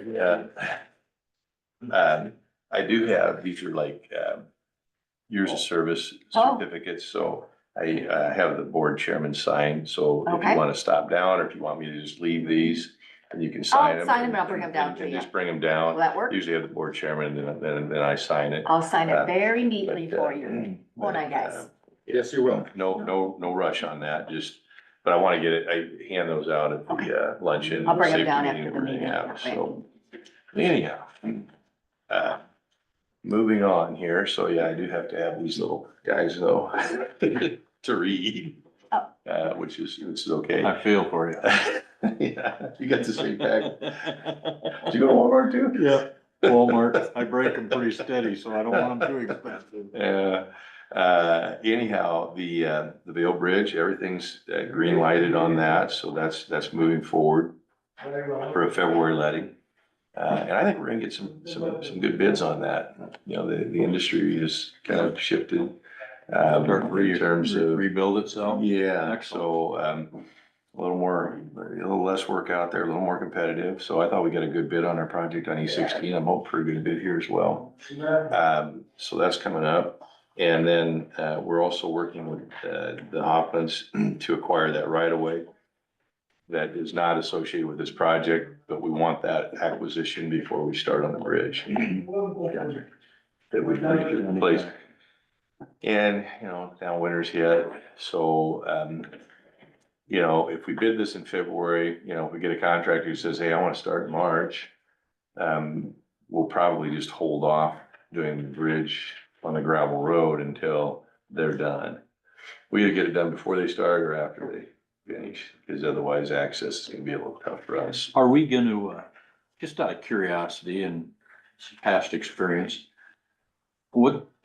Yeah. I do have, these are like, years of service Oh. certificates, so I, have the board chairman sign, so if Okay. you wanna stop down, or if you want me to just leave these, and you can sign them. sign them and I'll bring them down to and you. Just bring them Will down, that work? usually have the board chairman, and then I sign it. I'll sign it very But, neatly for you. Won't I, guys? Yes, you will. No rush on that, just, but I wanna get it, I hand those out at the luncheon. I'll bring them safety down meeting after the we're gonna meeting, have, yeah, So, anyhow, moving on here, so yeah, I do have to have these little guys though, to read. Oh. Which is okay. I feel for you. Yeah, you got the same pack. Did you go to Walmart too? Yeah, Walmart, I break them pretty steady, so I don't want them too expensive. Yeah, anyhow, the Vale Bridge, everything's green lighted on that, so that's moving forward for a February letting. And I think we're gonna get some good bids on that. You know, the industry has kind of shifted, in terms of. Rebuild itself? Yeah, Excellent. so, a little less work out there, a little more competitive. So I thought we got a good bid on our project on E16. I'm hoping for a good bid here as well. So that's coming up. And then, we're also working with, the Hoffmans to acquire that right of way that is not associated with this project, but we want that acquisition before we start on the bridge. That we put in place. And, you know, now winter's hit, so, you know, if we bid this in February, you know, if we get a contractor who says, hey, I wanna start in March, we'll probably just hold off doing the bridge on the gravel road until they're done. We either get it done before they start or after they finish, because otherwise access is gonna be a little tough for us. Are we gonna, just out of curiosity and past experience,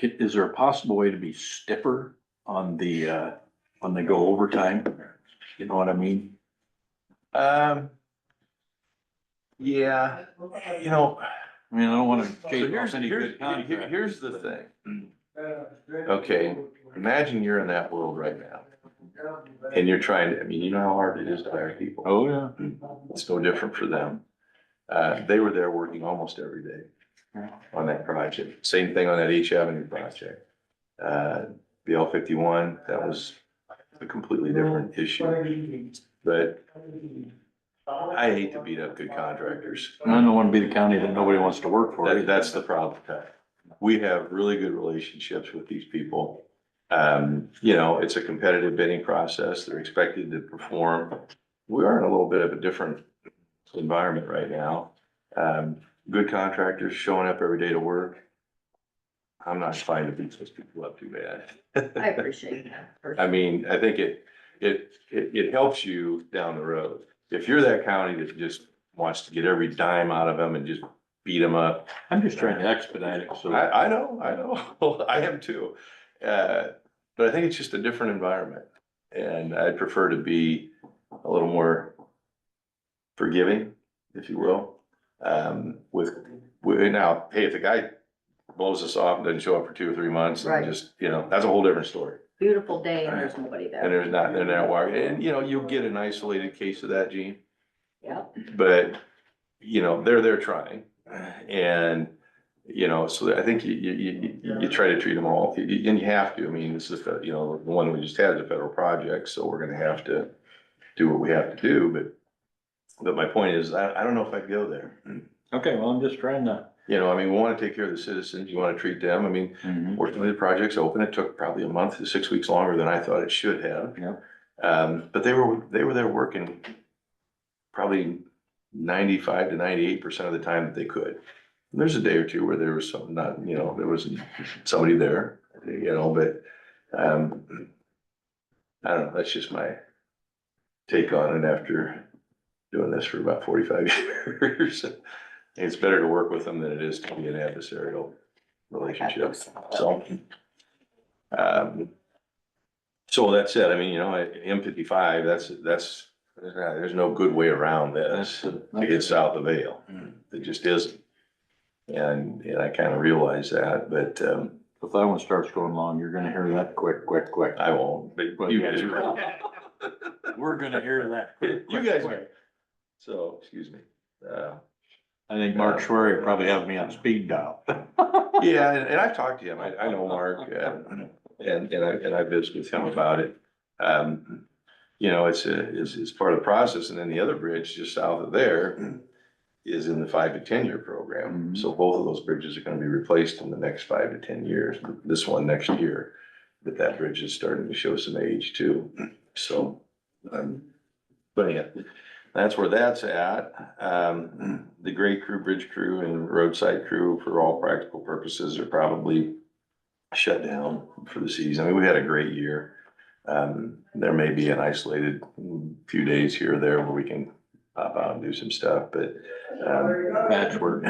is there a possible way to be stiffer on the, when they go overtime? You know what I mean? Yeah, you know. I mean, I don't wanna So chase off any good contract. here's the thing. Okay, imagine you're in that world right now. And you're trying to, I mean, you know how hard it is to hire people. Oh, yeah. It's no different for them. They were there working almost every day on that project. Same thing on that H Avenue project. The L51, that was a completely different issue. But I hate to beat up good contractors. I don't wanna be the county that nobody wants to work for. That's the problem. We have really good relationships with these people. You know, it's a competitive bidding process. They're expected to perform. We are in a little bit of a different environment right now. Good contractors showing up every day to work. I'm not trying to beat those people up too bad. I appreciate that. I mean, I think it helps you down the road. If you're that county that just wants to get every dime out of them and just beat them up. I'm just trying to expedite it, so. I know, I am too. But I think it's just a different environment. And I'd prefer to be a little more forgiving, if you will. Now, hey, if the guy blows us off and doesn't show up for 2 or 3 months, and Right. just, you know, that's a whole different story. Beautiful day and there's nobody And there. they're not wired, and you know, you'll get an isolated case of that, Gene, Yep. but, you know, they're trying. And, you know, so I think you try to treat them all, and you have to, I mean, this is, you know, the one we just had is a federal project, so we're gonna have to do what we have to do, but my point is, I don't know if I'd go there. Okay, well, I'm just trying to. You know, I mean, we wanna take care of the citizens, you wanna treat them, I mean, fortunately, the project's open, it took probably a month to 6 weeks longer than I thought it should have. Yep. But they were there working probably 95 to 98% of the time that they could. And there's a day or two where there was some not, you know, there wasn't somebody there, you know, but, I don't know, that's just my take on it after doing this for about 45 years. It's better to work with them than it is to be an adversarial relationship, so. So that's it, I mean, you know, M55, there's no good way around this to get south of Vale. It just isn't. And I kind of realize that, but, If that one starts going long, you're gonna hear that quick. I won't, but you guys will. We're gonna hear that. You guys will. So, excuse me. I think Mark Schwery probably has me on speed dial. Yeah, and I've talked to him, I know Mark, and I visited with him about it. You know, it's part of the process, and then the other bridge just south of there is in the 5 to 10 year program. So both of those bridges are gonna be replaced in the next 5 to 10 years, this one next year. But that bridge is starting to show some age too, so, but yeah. That's where that's at. The grade crew, bridge crew, and roadside crew, for all practical purposes, are probably shut down for the season. I mean, we had a great year. There may be an isolated few days here or there where we can pop out and do some stuff, but, Patchwork.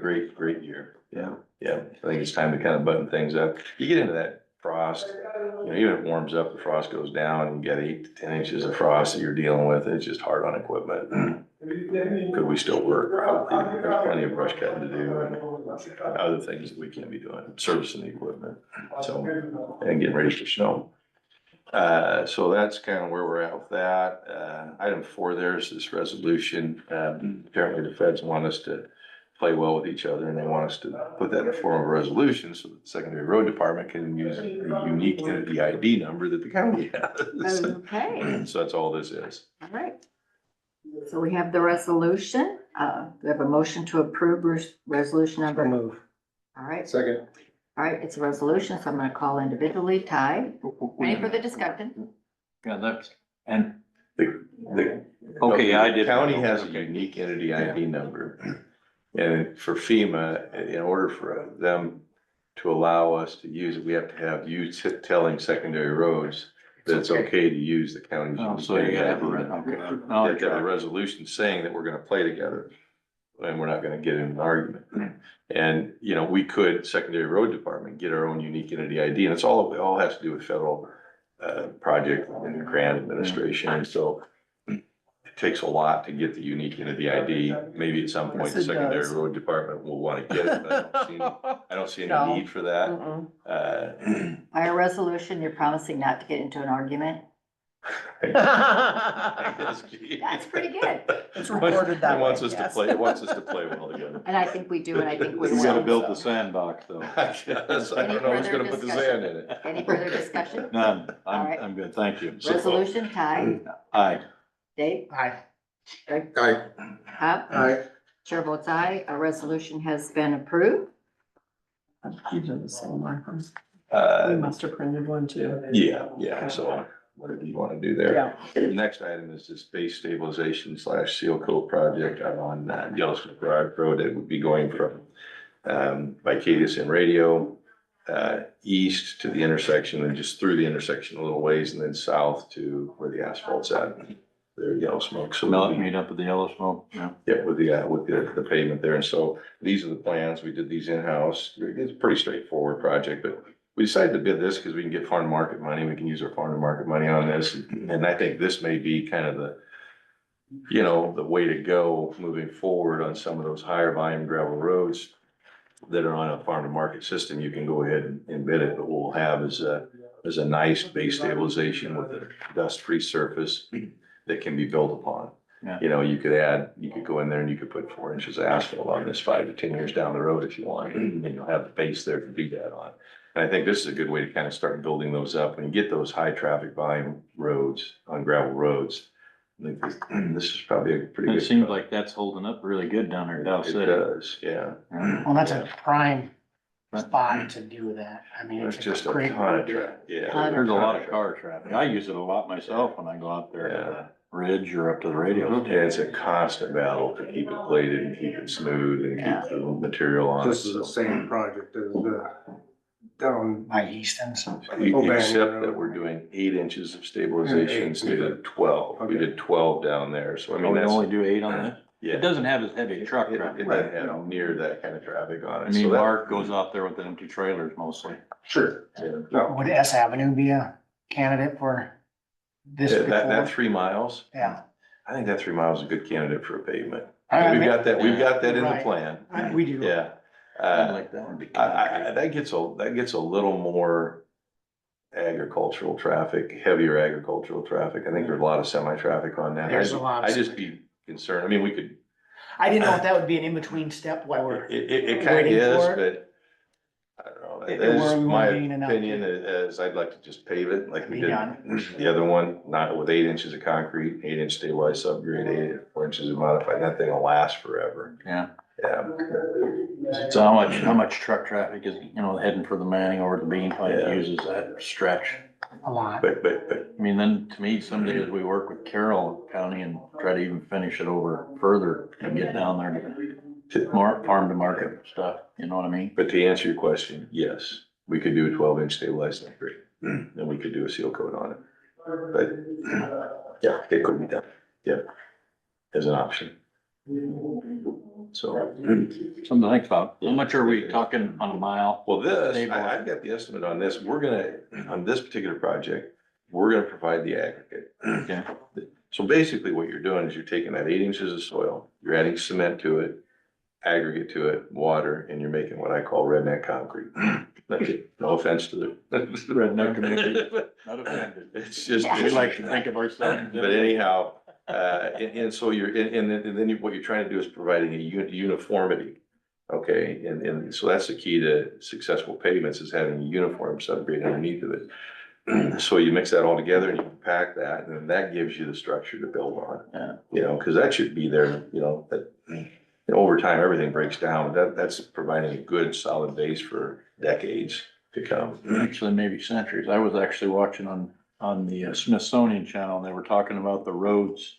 great year. Yeah. I think it's time to kind of button things up. You get into that frost. You know, even if it warms up, the frost goes down, and you get 8 to 10 inches of frost that you're dealing with, it's just hard on equipment. Could we still work? Probably. There's plenty of brush cutting to do and other things that we can be doing, servicing the equipment, so, and getting ready for snow. So that's kind of where we're at with that. Item 4 there is this resolution. Apparently the feds want us to play well with each other, and they want us to put that in the form of a resolution so that the secondary road department can use the unique entity ID number that the county has. Okay, So that's all this is. all right. So we have the resolution. We have a motion to approve resolution number. Move. All right, Second. all right, it's a resolution, so I'm gonna call individually. Ty, any further discussion? Yeah, that's, and, The okay, I did. County has a Okay. unique entity ID number. And for FEMA, in order for them to allow us to use it, we have to have you telling secondary roads that it's okay to use the county's. Oh, unique so you gotta have a, entity number. okay. You No, have to have a resolution saying that we're gonna play together and we're not gonna get in an argument. And, you know, we could, secondary road department, get our own unique entity ID, and it all has to do with federal project and grant administration. And so it takes a lot to get the unique entity ID. Maybe at some point, Yes, the it secondary does. road department will wanna get it, but I don't see any No. need for that. Mm-mm. By a resolution, you're promising not to get into an argument? That's pretty good. It's recorded that It wants way, us to yes. play, it wants us to play well together. And I think we do, and I think we We gotta will. build the sandbox though. I guess, I don't know who's gonna put the sand in it. Any further discussion? None, All right. I'm good, thank you. Resolution, Ty, Aye. Dave, Aye. Greg, Aye. Hap, Aye. chair votes aye, a resolution has been approved. These are the same markers. We Uh, must have printed one too. yeah, so whatever you wanna do there. Yeah. The next item is this base stabilization / seal coat project out on Yellowstone Drive Road. It would be going from Vicadius and Radio east to the intersection and just through the intersection a little ways and then south to where the asphalt's at. There, Yellow Smoke. So we'll be- Meet up with the yellow smoke, yeah. yeah, with the pavement there. And so these are the plans. We did these in-house. It's a pretty straightforward project, but we decided to bid this because we can get farm to market money. We can use our farm to market money on this. And I think this may be kind of the, you know, the way to go moving forward on some of those higher volume gravel roads that are on a farm to market system. You can go ahead and bid it, but what we'll have is a nice base stabilization with a dust-free surface that can be built upon. Yeah. You know, you could go in there and you could put 4 inches of asphalt on this 5 to 10 years down the road if you want, and you'll have the base there to do that on. And I think this is a good way to kind of start building those up. When you get those high traffic volume roads on gravel roads, I think this is probably a pretty It good. seems like that's holding up really good down there in Dow It City. does, yeah. Well, that's a prime spot to do that. I mean, It's it's just a a great. ton of traffic, yeah. There's a lot of car traffic. I use it a lot myself when I go out there to the ridge or up to the radio And station. it's a constant battle to keep it bladed and keep it smooth and keep the material on it. This is the same project as the down. By Easton's. Except that we're doing 8 inches of stabilization instead of 12. We did 12 down there, so I mean, We that's, only do 8 on this. yeah. It doesn't have as heavy truck It traffic. doesn't have near that kind of traffic on I it. So mean, that- Mark goes out there with empty trailers mostly. Sure. Yeah. No, Would S Avenue be a candidate for this That before? 3 miles, Yeah. I think that 3 miles is a good candidate for a pavement. I We've mean, got that in the Right. plan. We do. Yeah. I like that. That gets a little more agricultural traffic, heavier agricultural traffic. I think there's a lot of semi-traffic on that. There's a lot of I'd just be concerned. I mean, we could, I didn't know if that would be an in-between step while we're, it kind of waiting is, for but I don't know. It- That is where we my wanna be in and out. opinion is I'd like to just pave it like we Be did done. the other one, not with 8 inches of concrete, 8-inch stabilized subgrade, 4 inches of modified. That thing will last forever. Yeah. Yeah. So how much truck traffic is, heading for the Manning over the Bean Plant Yeah. uses that stretch? a lot. But I mean, then to me, someday as we work with Carroll County and try to even finish it over further and get down there to farm to market stuff, you know what I mean? But to answer your question, yes, we could do a 12-inch stabilized concrete, and we could do a seal coat on it. But, yeah, it could be done, yeah, as an option. So, Something to think about. How much are we talking on a mile? well, this, Stable. I've got the estimate on this. We're gonna, on this particular project, we're gonna provide the aggregate. Okay. So basically what you're doing is you're taking that 8 inches of soil, you're adding cement to it, aggregate to it, water, and you're making what I call redneck concrete. That's it. No offense to the Redneck community. Not offended. It's just. We like to think of ourselves. But anyhow, and so and then what you're trying to do is providing a uniformity. Okay, and so that's the key to successful pavements is having a uniform subgrade underneath of it. So you mix that all together and you compact that, and then that gives you the structure to build on. Yeah. You know, cause that should be there, you know, that over time, everything breaks down. That's providing a good solid base for decades to come. Actually, maybe centuries. I was actually watching on the Smithsonian Channel, and they were talking about the roads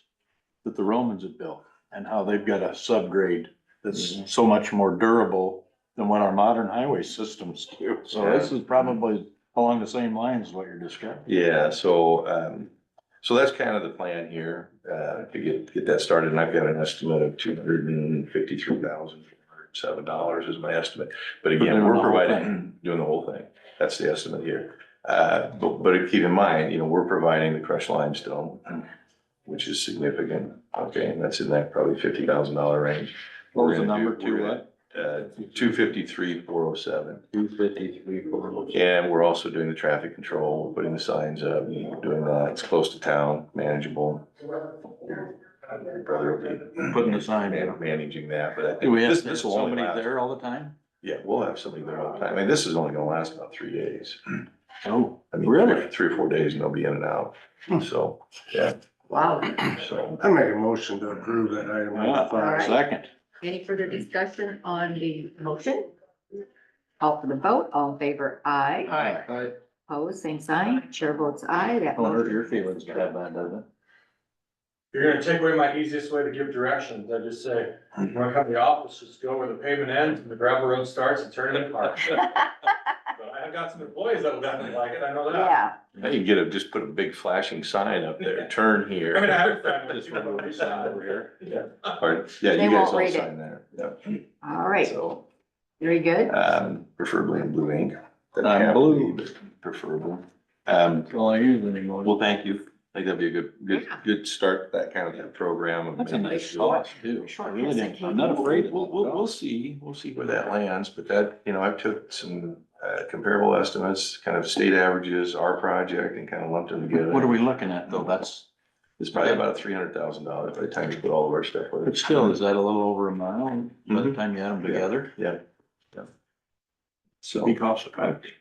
that the Romans had built and how they've got a subgrade that's so much more durable than what our modern highway systems do. So this is probably along the same lines as what you're describing. Yeah, so, so that's kind of the plan here, to get that started, and I've got an estimate of $253,407 is my estimate. But again, doing we're the whole providing, doing the whole thing, that's the estimate here. But keep in mind, you know, we're providing the crushed limestone, which is significant, okay, and that's in that probably $50,000 range. What was the We're gonna number, do- we're gonna- 253,407. 253. And we're also doing the traffic control, we're putting the signs up, we're doing that, it's close to town, manageable. Your brother will be Putting the sign up. managing that, but I Do we think have this will only somebody last. there all the time? Yeah, we'll have somebody there all the time, I mean, this is only gonna last about 3 days. Oh, I mean, really? 3 or 4 days and they'll be in and out, so, yeah, Wow. so. I make a motion to approve that item. Yeah, right. second. Any further discussion on the motion? Call for the vote. All in favor, aye. Aye. Opposed, same sign. Chair votes aye. That Don't hurt motion. your feelings to have that, does it? You're gonna take away my easiest way to give directions, I just say, when I come to the office, just go where the pavement ends and the gravel road starts and turn it in park. But I've got some employees that will definitely like it, I know that. Yeah, Now you just put a big flashing sign up there, turn here. I mean, I have a friend Just that's one little sign over here. Yeah. Or, yeah, They you guys won't all read it. sign there, yeah. all right. So, Very good. preferably in blue ink. Doesn't I'm have to blue. be, but Preferable. That's all I use anymore. Well, thank you. I think that'd be a good Yeah. start, that kind of program. of That's a maybe nice just- cost too. I really didn't, I'm not afraid of it. We'll see where that lands, but that, you know, I've took some, comparable estimates, kind of state averages, our project, and kind of lumped them together. What are we looking at though? It's probably about $300,000 by the time you put all of our stuff with it. But still, is that a little over a mile by the Mhm. time you add them together? Yeah. So, Be cost effective.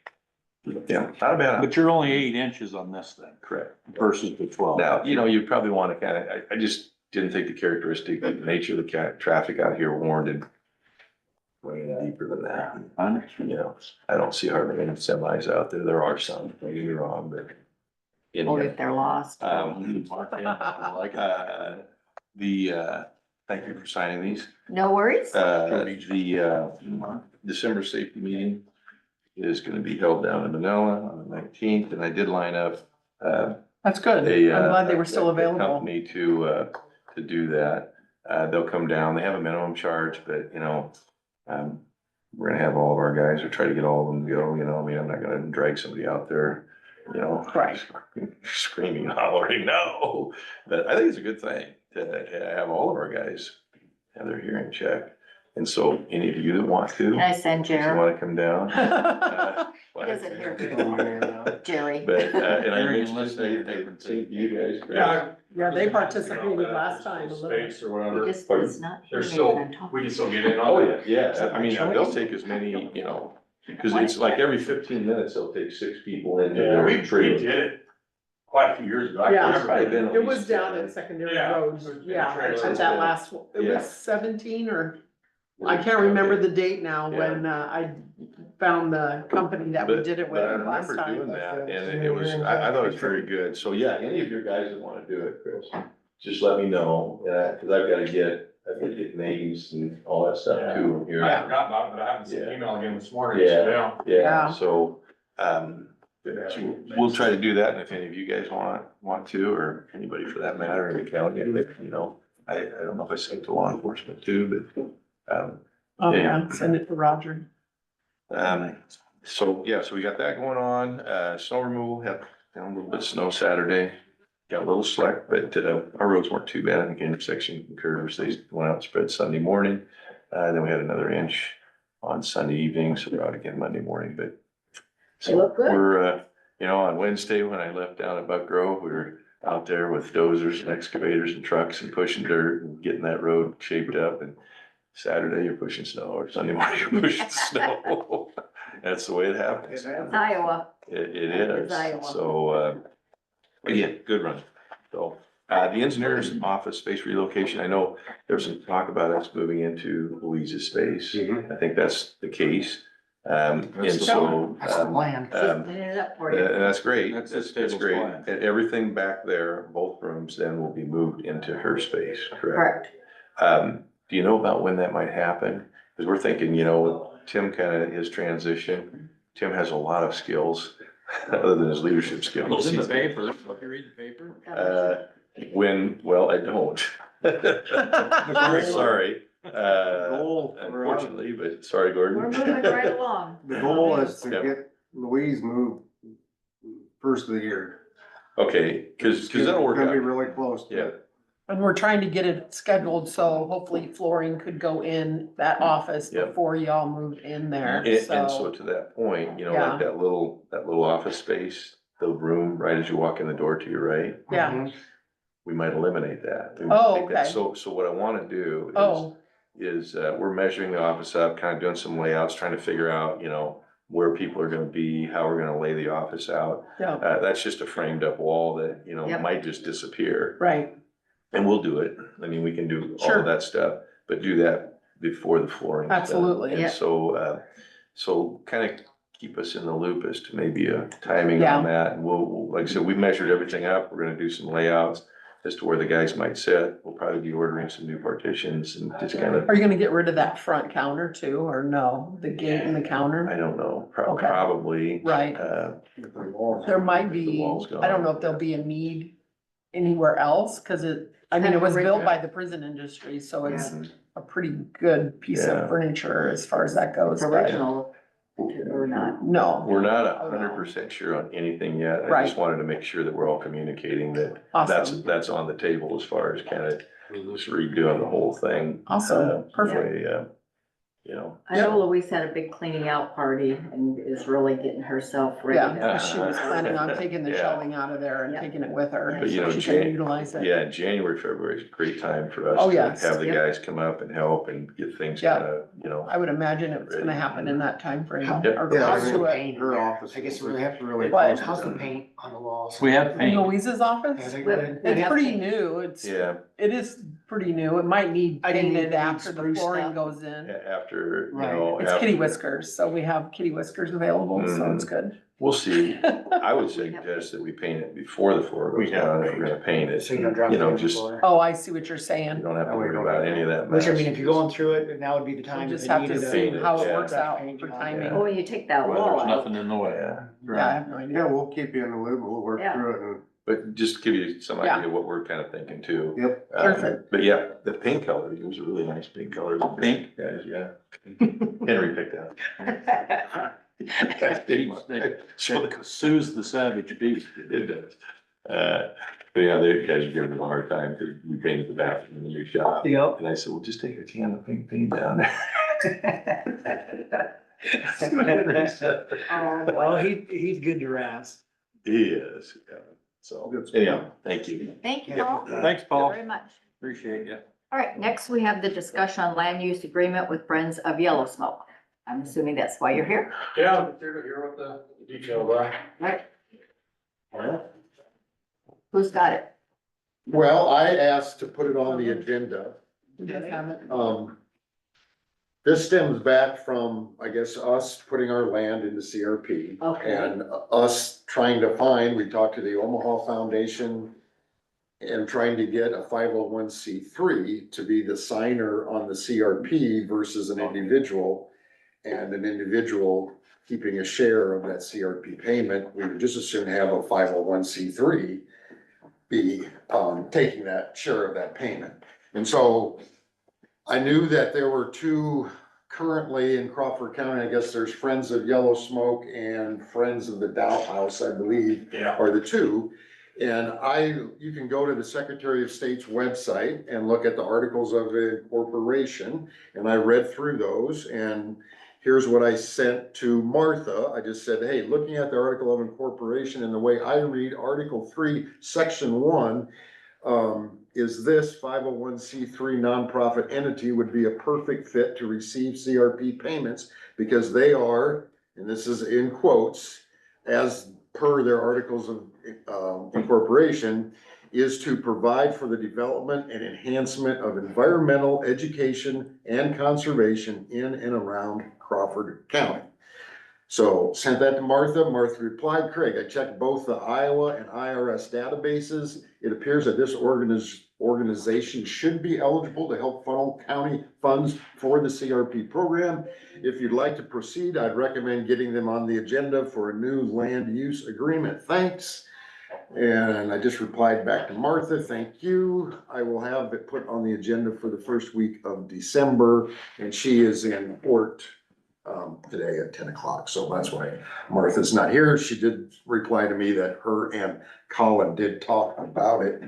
yeah, not a bad, But you're only 8 inches on this thing correct. versus the 12. Now, you know, you probably want to kind of, I just didn't think the characteristic, the nature of the traffic out here warranted way deeper than that. I understand. You know, I don't see hardly any semis out there. There are some, don't get me wrong, but. Only anyhow, if they're lost. Mark, yeah, I like it. Thank you for signing these. No worries. December safety meeting is gonna be held down in Manila on the 19th, and I did line up, That's good. a, I'm glad they were still a available. company to do that. They'll come down, they have a minimum charge, but, you know, we're gonna have all of our guys, or try to get all of them to go, you know, I mean, I'm not gonna drag somebody out there, you know. Right. Screaming, hollering, no, but I think it's a good thing to have all of our guys have their hearing checked. And so any of you that want to, Can I send if you Jerry? wanna come down. He doesn't hear me. Jerry. But, and I Hearing mentioned, and listening are I different think you guys. Yeah. Yeah, they participated last time a little. Space or whatever. He just Pardon? is not There's hearing me still, when I'm talking. we can still get in on Oh, that. yeah, yeah, I mean, they'll take as many, you know, cause it's like every 15 minutes, they'll take 6 people in. Yeah, we did it quite a few years ago. I Yeah. remember. Probably been at It was least- down in secondary Yeah. roads, yeah, Trailers. at that last, one. It Yeah. was 17 or, I can't remember the date now when, I found the company that we But- did it but I with last remember doing time. that, and it was, I thought it was very good, so yeah, any of your guys that wanna do it, Chris, just let me know, cause I've gotta get names and all that stuff too here. I forgot about it, but I haven't seen the email again this morning. Yeah. so, Yeah, Yeah. so, so we'll try to do that, and if any of you guys want to, or anybody for that matter in the county, you know, I don't know if I sent to law enforcement too, but, Oh, yeah, send it to Roger. So, yeah, so we got that going on, snow removal, had a little bit of snow Saturday. Got a little slack, but, our roads weren't too bad. I think intersection and curves, they went out and spread Sunday morning. Then we had another inch on Sunday evening, so we're out again Monday morning, but. They look good. We're, on Wednesday, when I left down at Buck Grove, we were out there with dozers and excavators and trucks and pushing dirt and getting that road shaped up. And Saturday, you're pushing snow, or Sunday morning, you're pushing snow. That's the way it happens. It's Iowa. It It's is, Iowa. so, yeah, good run. So, the engineer's office space relocation, I know there's some talk about us moving into Louise's space. I think that's the case. And so, That's the plan. Cleaning it up for you. and that's great, That's that's the stable's great. plan. And everything back there, both rooms then will be moved into her space, correct? Correct. Do you know about when that might happen? Because we're thinking, Tim kind of his transition, Tim has a lot of skills, other than his leadership skills. It's in the paper. Don't you read the paper? Well, I don't. Sorry, Goal for us. unfortunately, but sorry, Gordon. We're moving right along. The goal is to Yep. get Louise moved first of the year. Okay, cause that'll work It's gonna be out. really close to Yeah. it. And we're trying to get it scheduled, so hopefully flooring could go in that office Yep. before y'all move in there, And so so. to that point, Yeah. like that little office space, the room right as you walk in the door to your right, Yeah, we might eliminate that. We Oh, might take that. okay. So what I wanna do oh, is we're measuring the office up, kind of doing some layouts, trying to figure out, where people are gonna be, how we're gonna lay the office out. yeah, That's just a framed up wall that, Yep. might just disappear. right, And we'll do it. I mean, we can do all Sure. of that stuff, but do that before the flooring. Absolutely. And Yeah. so kind of keep us in the loop as to maybe a timing Yeah. on that. And we'll, like I said, we measured everything up. We're gonna do some layouts as to where the guys might sit. We'll probably be ordering some new partitions and just kind of, are you gonna get rid of that front counter too, or no, the gate and the I counter? don't know, Okay. probably. Right, there might The be, wall's gone. I don't know if there'll be a need anywhere else, cause it was built by the prison industry, so it's a pretty good piece Yeah. of furniture as far as that goes, It's but original or not. no, We're not 100% sure on anything yet. I just Right. wanted to make sure that we're all communicating that awesome, that's on the table as far as kind of just redoing the whole thing. awesome, perfect. Way, I know Louise had a big cleaning out party and is really getting herself ready. Yeah, to- she was planning on taking the Yeah. shelving out of there and Yeah. taking it with her, But, so she can utilize it. Yeah, January, February is a great time for us Oh, to yes. have the Yep. guys come up and help and get things Yeah. kind of, I would imagine it's gonna happen in that timeframe, Yep. or Yeah, I close mean, to it. Paint. her office. I guess we really have to really. What? How's the paint on the walls? We have In paint. Louise's office? Is it Well, good? It's pretty new, it is pretty new, it might need I didn't painted need after the spruced flooring up. goes in. after, Right. It's kitty whiskers, so we have kitty whiskers available, so it's good. We'll see. I would suggest that we paint it before the floor goes We have down if paint. we're gonna paint it. So you don't drop. You know, it on the just- floor. Oh, I see what you're You saying. don't have to That way worry we don't about have any of that Which, I mess. mean, if you're going through it, now would be the We'll time. just if you have to needed see paint it, how it yeah. works out Paint for job. timing. Oh, when you take that Well, wall there's out. nothing in the way. Yeah, Yeah, I have no Yeah, idea. we'll keep you in the loop, we'll work Yeah. through it and. but just to give you some Yeah. idea of what we're kind of thinking too. Yep. Perfect. But yeah, the pink color, it was a really nice pink color. Pink? Guys, yeah. Henry picked out. So Sue's the savage beast. it does. But yeah, the guys are giving me a hard time because we painted the bathroom in the new shop. Yep. And I said, well, just take a can of pink paint down there. Well, he's good to razz. He is, yeah. So anyhow, thank you. Thank you, Paul. Thanks, Paul. Very much. Appreciate you. All right, next we have the discussion on land use agreement with Friends of Yellow Smoke. I'm assuming that's why you're here. Yeah, I'm here to hear what the details are. Right. Who's got it? Well, I asked to put it on the agenda. We just have it. This stems back from, I guess, us putting our land into CRP. Okay. And us trying to find, we talked to the Omaha Foundation and trying to get a 501c3 to be the signer on the CRP versus an individual. And an individual keeping a share of that CRP payment, we would just as soon have a 501c3 be taking that share of that payment. And so I knew that there were two currently in Crawford County. I guess there's Friends of Yellow Smoke and Friends of the Dow House, I believe, Yeah. are the two. And you can go to the Secretary of State's website and look at the Articles of Incorporation. And I read through those, and here's what I sent to Martha. I just said, hey, looking at the Article of Incorporation and the way I read Article 3, Section 1, is this 501c3 nonprofit entity would be a perfect fit to receive CRP payments because they are, and this is in quotes, as per their Articles of Incorporation, is to provide for the development and enhancement of environmental education and conservation in and around Crawford County. So sent that to Martha. Martha replied, Craig, I checked both the Iowa and IRS databases. It appears that this organization should be eligible to help funnel county funds for the CRP program. If you'd like to proceed, I'd recommend getting them on the agenda for a new land use agreement. Thanks. And I just replied back to Martha, thank you. I will have it put on the agenda for the first week of December, and she is in Port today at 10 o'clock. So that's why Martha's not here. She did reply to me that her and Colin did talk about it.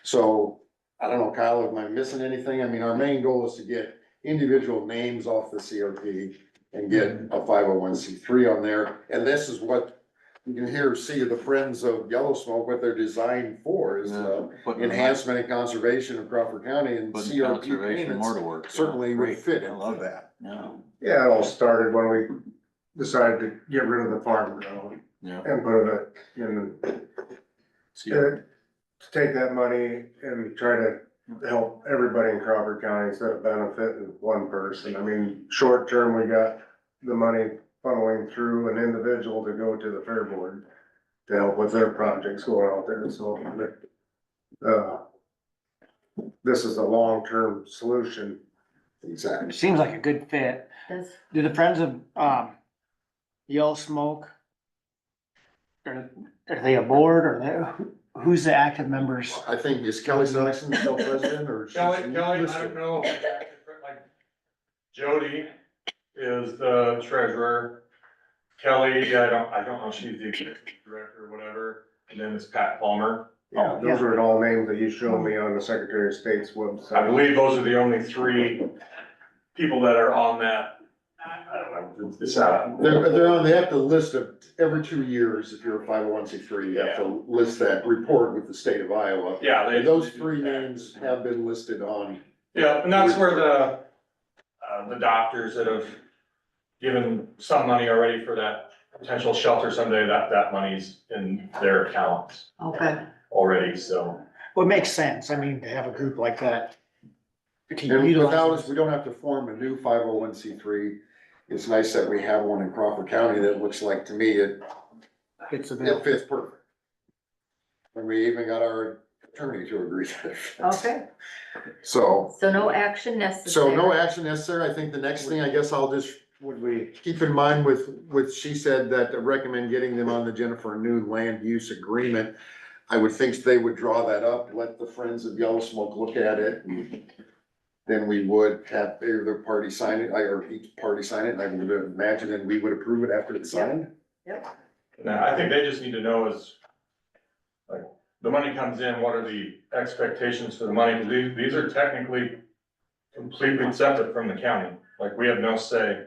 So I don't know, Kyle, am I missing anything? I mean, our main goal is to get individual names off the CRP and get a 501c3 on there. And this is what you can see the Friends of Yellow Smoke, what they're designed for is enhancement and conservation of Crawford County, and Putting CRP conservation more to work. payments certainly would fit I into love that. Yeah, Yeah, it all started when we decided to get rid of the farm zone yeah. and put it in, to take that money and try to help everybody in Crawford County instead of benefiting one person. I mean, short term, we got the money funneling through an individual to go to the fair board to help with their projects going out there, so, this is a long-term solution. Exactly. Seems like a good fit. Does, Do the Friends of, Yellow Smoke, are they a board or who's the active members? I think is Kelly Sexton still president or? she's Kelly, I listed? don't know, like Jody is the treasurer. Kelly, I don't know if she's the executive director or whatever, and then it's Pat Palmer. Yeah, those are all names that you showed me on the Secretary of State's website. I believe those are the only three people that are on that. I don't know, it's, They're on, they have to list it every 2 years. If you're a 501c3, you have to list that report with the state of Iowa. yeah, And those three names have been listed on. Yeah, and that's where the doctors that have given some money already for that potential shelter someday, that money's in their accounts okay. already, so. Well, it makes sense. I mean, to have a group like that. And without us, we don't have to form a new 501c3. It's nice that we have one in Crawford County that looks like, to me, it It's a bill. fits perfect. And we even got our attorney to agree to it. Okay, So no action necessary. no action necessary. I think the next thing, I guess I'll just Would we, keep in mind with, she said that to recommend getting them on the agenda for a new land use agreement. I would think they would draw that up, let the Friends of Yellow Smoke look at it. And then we would have either party sign it, or each party sign it, and I would imagine that we would approve it after it's signed. Now, I think they just need to know is, like, the money comes in, what are the expectations for the money? 'Cause these are technically completely separate from the county. Like, we have no say.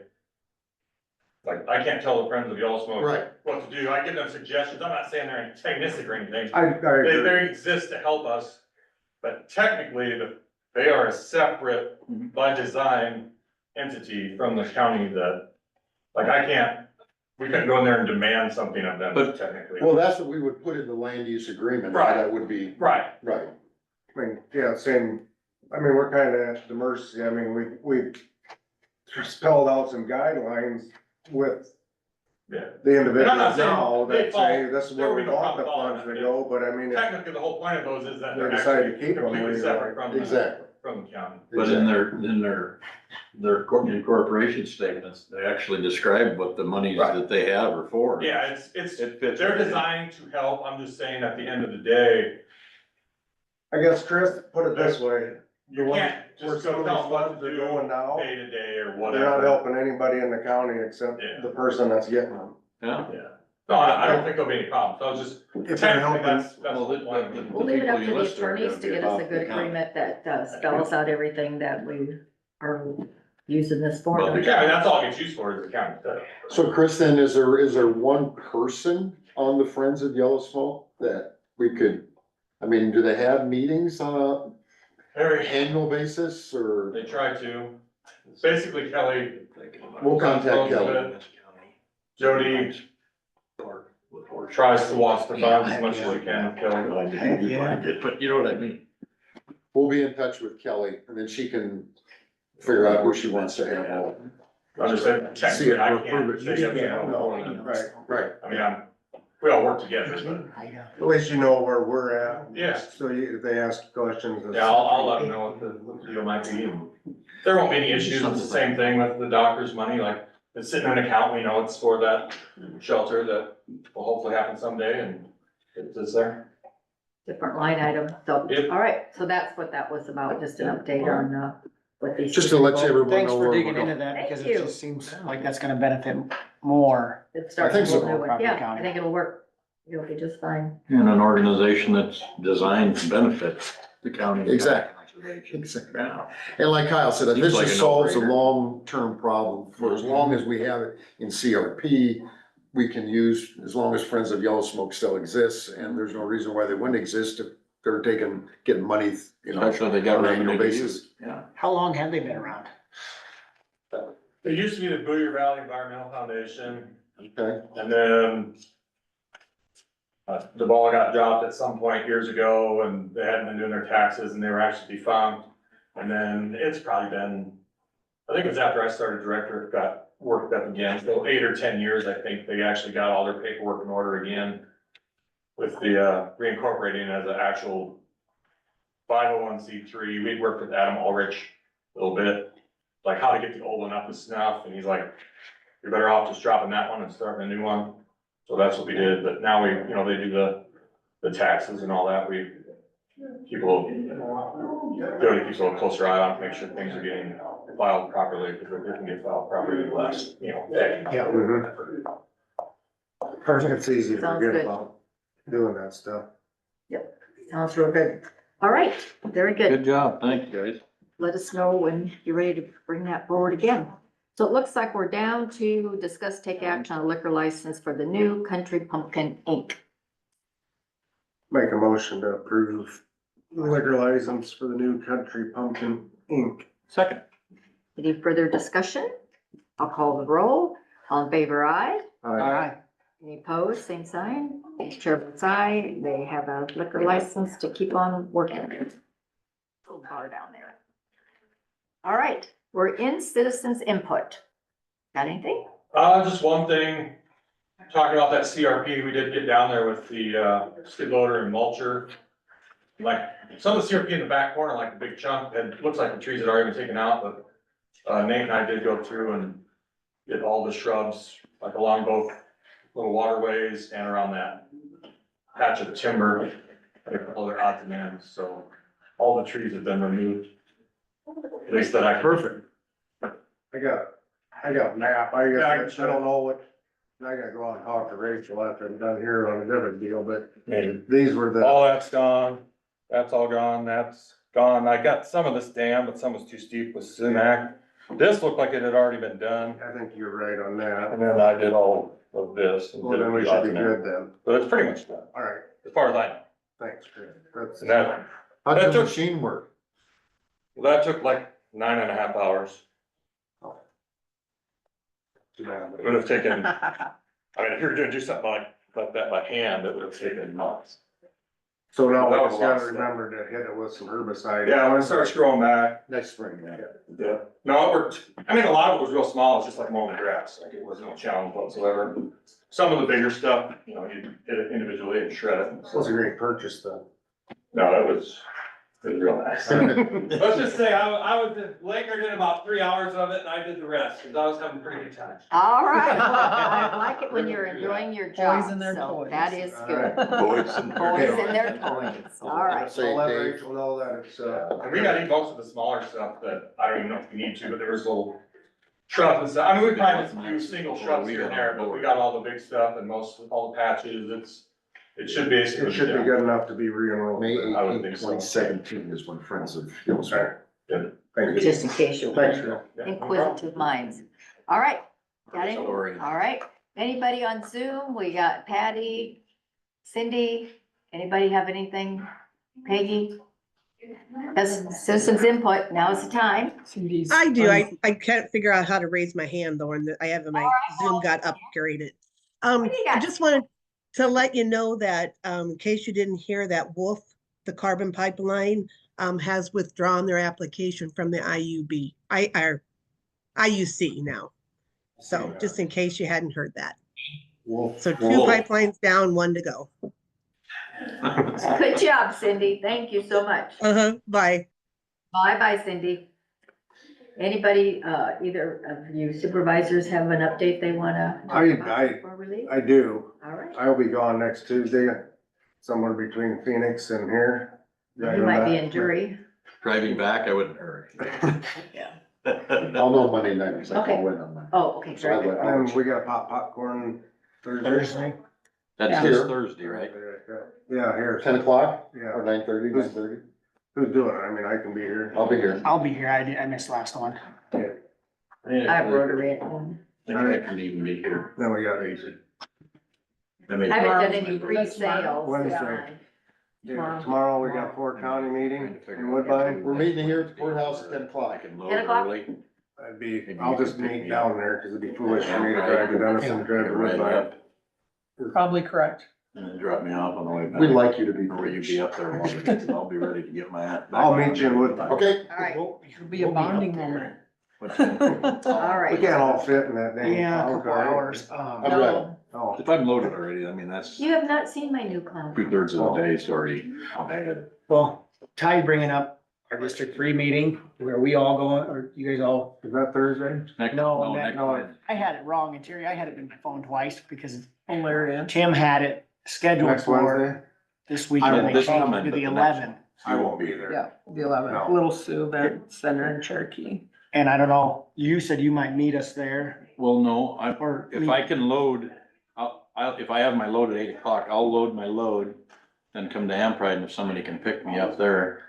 Like, I can't tell the Friends of Yellow Smoke Right. what to do. I give them suggestions. I'm not saying they're antagonistic or anything. I They agree. exist to help us, but technically, they are a separate, by design, entity from the county that, like, we couldn't go in there and demand something of them But- technically. Well, that's what we would put in the land use agreement. Right. That would be, Right, right. I mean, yeah, same, I mean, we're kind of at the mercy, I mean, we spelled out some guidelines with yeah. the individuals And I'm not saying now they that say fall- this is there where would we be no want the problem funds following to that. go, but I mean, Technically, the whole point of those is that they're They decide to actually keep them, completely we- separate from the, Exactly. from the county. But in their incorporation statements, they actually describe what the monies Right. that they have are for. Yeah, it's, It fits. they're designed to help. I'm just saying at the end of the day, I guess, Chris, put it this way, You can't Where just some go of tell these them what funds to are do going now, day to day or they're not whatever. helping anybody in the county except Yeah. the person that's getting them. Yeah. Yeah. No, I don't think there'll be any problems. I was just, If they're technically, helping, that's Well, one of the. We'll leave it up to people you the list are attorneys gonna to be get us a about good the county. agreement that spells out everything that we are using this for. Well, Yeah, I mean, that's all it gets used for is the county stuff. So Chris, then, is there one person on the Friends of Yellow Smoke that we could, I mean, do they have meetings on an Very, annual basis or? they try to. Basically Kelly, We'll contact Kelly. Jody tries to watch the funds as much as you can, Kelly. Yeah. But you know what I mean? We'll be in touch with Kelly and then she can figure out who she wants to have all. Understand, See technically, it, I approve can't it. say You yes or can't, no. right, Right. I mean, we all work together, but, at least you know where we're at. Yeah. So if they ask questions. yeah, I'll let them know what the deal might be. And there won't be any issues. It's the same thing with the doctor's money, like, it's sitting in an account, we know it's for that shelter that will hopefully happen someday and it's there. Different line item, so, Yep. all right, so that's what that was about, just an update on, what these. Just to let everyone Thanks know for where we're digging into going. that, because Thank it you. just seems like that's gonna benefit more. It starts I think a whole so. new one, Crawford yeah, I County. think it'll work, it'll be just fine. And an organization that's designed to benefit the county. Exactly. Exactly. Yeah. And like Kyle said, this Seems like just a solves a no-brainer. long-term problem. For as long as we have it in CRP, we can use, as long as Friends of Yellow Smoke still exists, and there's no reason why they wouldn't exist if they're getting money, you know. Especially if they got on an annual revenue to basis. use. Yeah. How long have they been around? It used to be the Boyer Valley Environmental Foundation, Okay, and then the ball got dropped at some point years ago, and they hadn't been doing their taxes, and they were actually defunct. And then it's probably been, I think it was after I started director, it got worked up again, so 8 or 10 years, I think they actually got all their paperwork in order again. With the reincorporating as an actual 501c3, we'd worked with Adam Ulrich a little bit, like how to get the old one up to snuff, and he's like, you're better off just dropping that one and starting a new one. So that's what we did, but now we, you know, they do the taxes and all that, we keep a little, Jody keeps a little closer eye on it, make sure things are getting filed properly, because if they can get filed properly, the last, you know, day. Yeah. It's easy to Sounds forget good. about doing that stuff. Sounds real good. All right, very good. Good job. Thank you, guys. Let us know when you're ready to bring that forward again. So it looks like we're down to discuss, take action on liquor license for the new Country Pumpkin Inc. Make a motion to approve the liquor license for the new Country Pumpkin Inc. Second. Any further discussion? I'll call the roll. All in favor, aye. Aye. Any opposed, same sign. Chair votes aye. They have a liquor license to keep on working. Little bar down there. All right, we're in citizens input. Got anything? Just one thing, talking about that CRP, we did get down there with the skid loader and mulcher. Like, some of the CRP in the back corner, like a big chunk, and looks like the trees had already been taken out, but Nate and I did go through and get all the shrubs, like along both little waterways and around that patch of timber, all their odds and ends, so all the trees have been removed. At least that I. Perfect. I got a map, I guess, I don't know what, I gotta go out and talk to Rachel after I'm done here on a different deal, but these were the, All that's gone, that's all gone, that's gone, I got some of this dam, but some was too steep with sumac. This looked like it had already been done, I think you're right on that. and then I did all of this. and Well, did a then we few should odds be and ends. good then. But it's pretty much done, All right, as far as I know. thanks, Chris. That's, And that, how'd That the took- machine work? that took like 9.5 hours. It would have taken, I mean, if you were gonna do something like that by hand, it would have taken months. so now we That was just a lot gotta of stuff. remember to hit it with some herbicide. Yeah, when it starts growing back, Next spring, yeah. yeah, no, it worked. I mean, a lot of it was real small, it's just like mowing the grass, like it wasn't a challenge whatsoever. Some of the bigger stuff, you know, you hit it individually and shred it. This was a great purchase though. No, that was, It was real nice. Let's just say Laker did about 3 hours of it and I did the rest, cause I was having a pretty good time. All right, well, I like it when you're enjoying your job, and their so toys. that is good. Boys and Boys and their toys, all right. Say, Let Dave, Rachel know that it's, And we got in most of the smaller stuff that I don't even know if we need to, but there was little shrubs and stuff. I mean, we planted a few single shrubs here and there, but we got all the big stuff and all the patches. It should basically. it should be good enough to be re-enrolled. May I would think 18th, so. 2017 is when Friends of Hills. Sorry. Thank you. Just in case you're Thanks, wondering. Phil. Inquisitive minds. All right, got it? Sorry. All right, anybody on Zoom? We got Patty, Cindy, anybody have anything? Peggy? That's citizens input, now is the time. Cindy's I do. on- I can't figure out how to raise my hand though, and I have my Zoom got upgraded. What do you got? I just wanted to let you know that, in case you didn't hear that Wolf, the carbon pipeline, has withdrawn their application from the IUC now. So just in case you hadn't heard that. So 2 pipelines down, 1 to go. Good job, Cindy, thank you so much. Bye. Bye-bye, Cindy. Anybody, either of you supervisors have an update they wanna? talk about before we leave? I do. All right, I'll be gone next Tuesday, somewhere between Phoenix and here. you might be in jury. Driving back, I wouldn't hurry. I'll know Monday night, because I Okay. call in on that. Oh, okay, So I very good. went- And we got popcorn Thursday. That's Here. this Thursday, right? Yeah, here. 10 o'clock or Yeah. 9:30, Who's- 9:30? Who's doing it? I mean, I can be here. I'll be here. I'll be here. I missed last one. I wrote her in. I think I can even be here. Then we got I mean, I haven't done any pre-sales. Wednesday. Tomorrow we got Fort County meeting in Woodbine. We're meeting here at the courthouse at 10 I o'clock. can load 10 o'clock? early. I'll just meet down there, cause it'd be foolish for me to drive to Denison and drive to Right Woodbine. up, Probably correct. and then drop me off on the way back. We'd like you to be. Or you be up there longer, I'll be ready to get my. I'll meet you in Woodbine. Okay. All right, It'll be a bonding moment. all We right. can't all fit in that dang. Yeah, a car, couple right? hours. I'm ready. Oh, If I'm loaded already, I mean, that's You have not seen my new clown. 2/3 of the day, it's already bad. Well, Ty bringing up our District 3 meeting where we all go, or you guys all. is that Thursday? Next, No, no, that- next no. one. I had it wrong, and Terry, I had it in my phone twice because Hilarious. Tim had it scheduled Next for Wednesday? this weekend. and they This changed it coming, to but the the next 11th. I won't be there. Yeah, the 11th, No. Little Sioux Event Center in Cherokee. And I don't know, you said you might meet us there, Well, no, or. if I can load, if I have my load at 8 o'clock, I'll load my load. Then come to Ampride, and if somebody can pick me up there,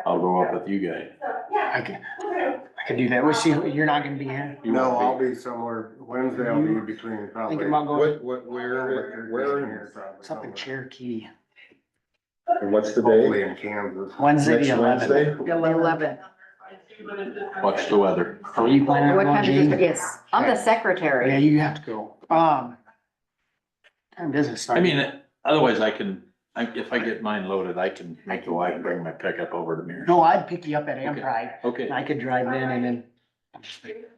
I'll go up with you guys. I could do that. We'll see, you're not gonna be here. You No, won't I'll be somewhere, Wednesday I'll be between probably. Thinking about going Where, it's up in Cherokee. and what's the Hopefully day? in Kansas. Wednesday, Next the 11th. Wednesday? The The 11th. 11th. Watch the weather. Are you planning on What going, time is it? Gene? Yes, I'm the Yeah, secretary. you have to go. Time doesn't start. I mean, otherwise I can, if I get mine loaded, I can go, I can bring my pickup over to Mears. No, I'd pick you up at Ampride. Okay. And I could drive in and then,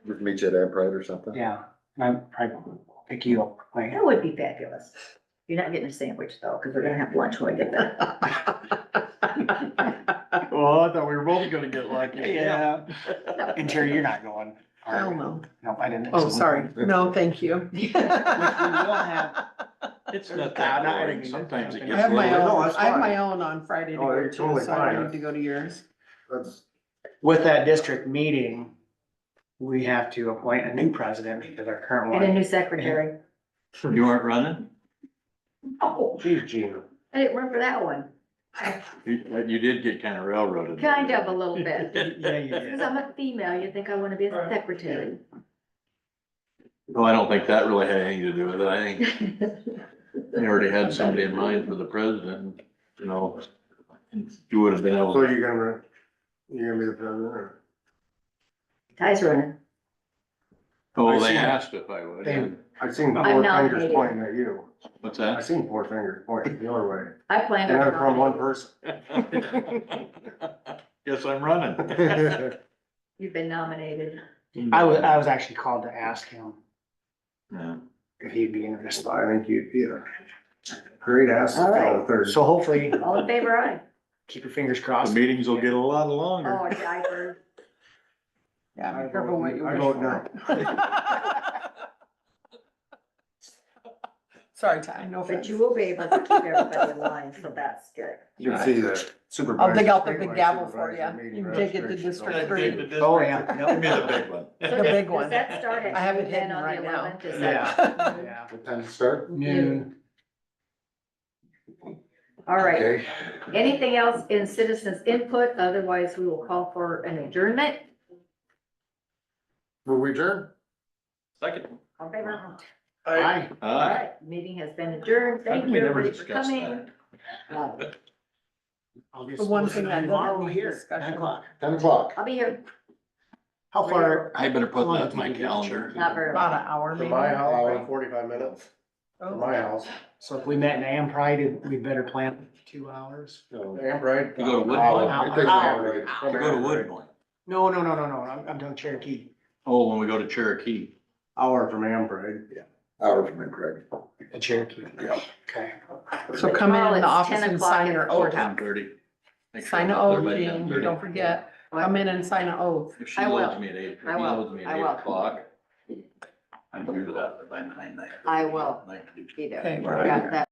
We'd meet you at Ampride or something? yeah, I'd probably pick you up. Like, That would be fabulous. You're not getting a sandwich though, because we're gonna have lunch when we get there. Well, I thought we were both gonna get lucky. yeah. And Terry, you're not going. are Hell you? no. No, I didn't. Oh, sorry. No, thank you. We will have, It's not Nah, that not boring. really. Sometimes it I gets have a my little. No, own, that's I have fine. my own on Friday to Oh, go you're to, totally so I fine. don't need to go to yours. That's, with that district meeting, we have to appoint a new president because our current And a one. new secretary. You aren't running? Oh, geez, Gina. I didn't remember that one. You did get kind of railroaded. Kind of a little bit. Yeah, you Because did. I'm a female, you think I want to be a secretary. Well, I don't think that really had anything to do with it. I think they already had somebody in mind for the president, you know. You would have been able So to. you're gonna be the president or? Ty's running. Oh, I they see. asked if I would. They- I seen I'm four fingers nominated. pointing at you. What's I that? seen four fingers pointing your way. I planned And on they're from one nominating. person. Guess I'm running. You've been nominated. I was actually called to ask him Yeah. if he'd be interested. I think you'd be a great asset All right. for the third. So hopefully, All in favor, aye. keep your fingers The crossed. meetings will get a lot longer. Oh, diapers. Yeah, be careful what you I wish vote for. Sorry, Ty, no But offense. you will be able to keep everybody in line, so that's good. You can see the supervisor. I'll dig out the big gavel for you. You can take it to District Three. Oh, yeah. Give me the big one. The big one. Does that start at I have it noon then hidden on the right now. 11th? Is Yeah, that? yeah. What time to start? Noon. All right. Okay. Anything else in citizens input? Otherwise, we will call for an adjournment. Will we adjourn? Second. All in favor? Aye. All right, meeting has been adjourned. Thank come you we never everybody for discussed coming. I'll just The one thing that tomorrow doesn't we're need here, discussion. 10 o'clock. 10 o'clock. I'll be here, How far? I better put how long that in do my you get to calendar. not very About long. an hour From maybe. my house, Hour. 45 minutes. Oh. From my house. So if we met in Am Pride, we better plan 2 hours. Amp right? You go to Woodlawn? Hour. It takes an hour to get- You go to Woodlawn. No, I'm doing Cherokee. Oh, when we go to Cherokee. Hour from Ampride. Yeah. Hour from Craig. A Cherokee. Yeah. Okay. So come in Tomorrow the it's office 10 and o'clock sign at your the oath. courthouse. 10:30. Sign an oath, Jean, don't forget. Come in and sign an oath. If she I will. loads me at 8, if he I will. loads me I at 8 will. o'clock. I'm through that by 9. I will. 9:30. Be there. Okay, Got that.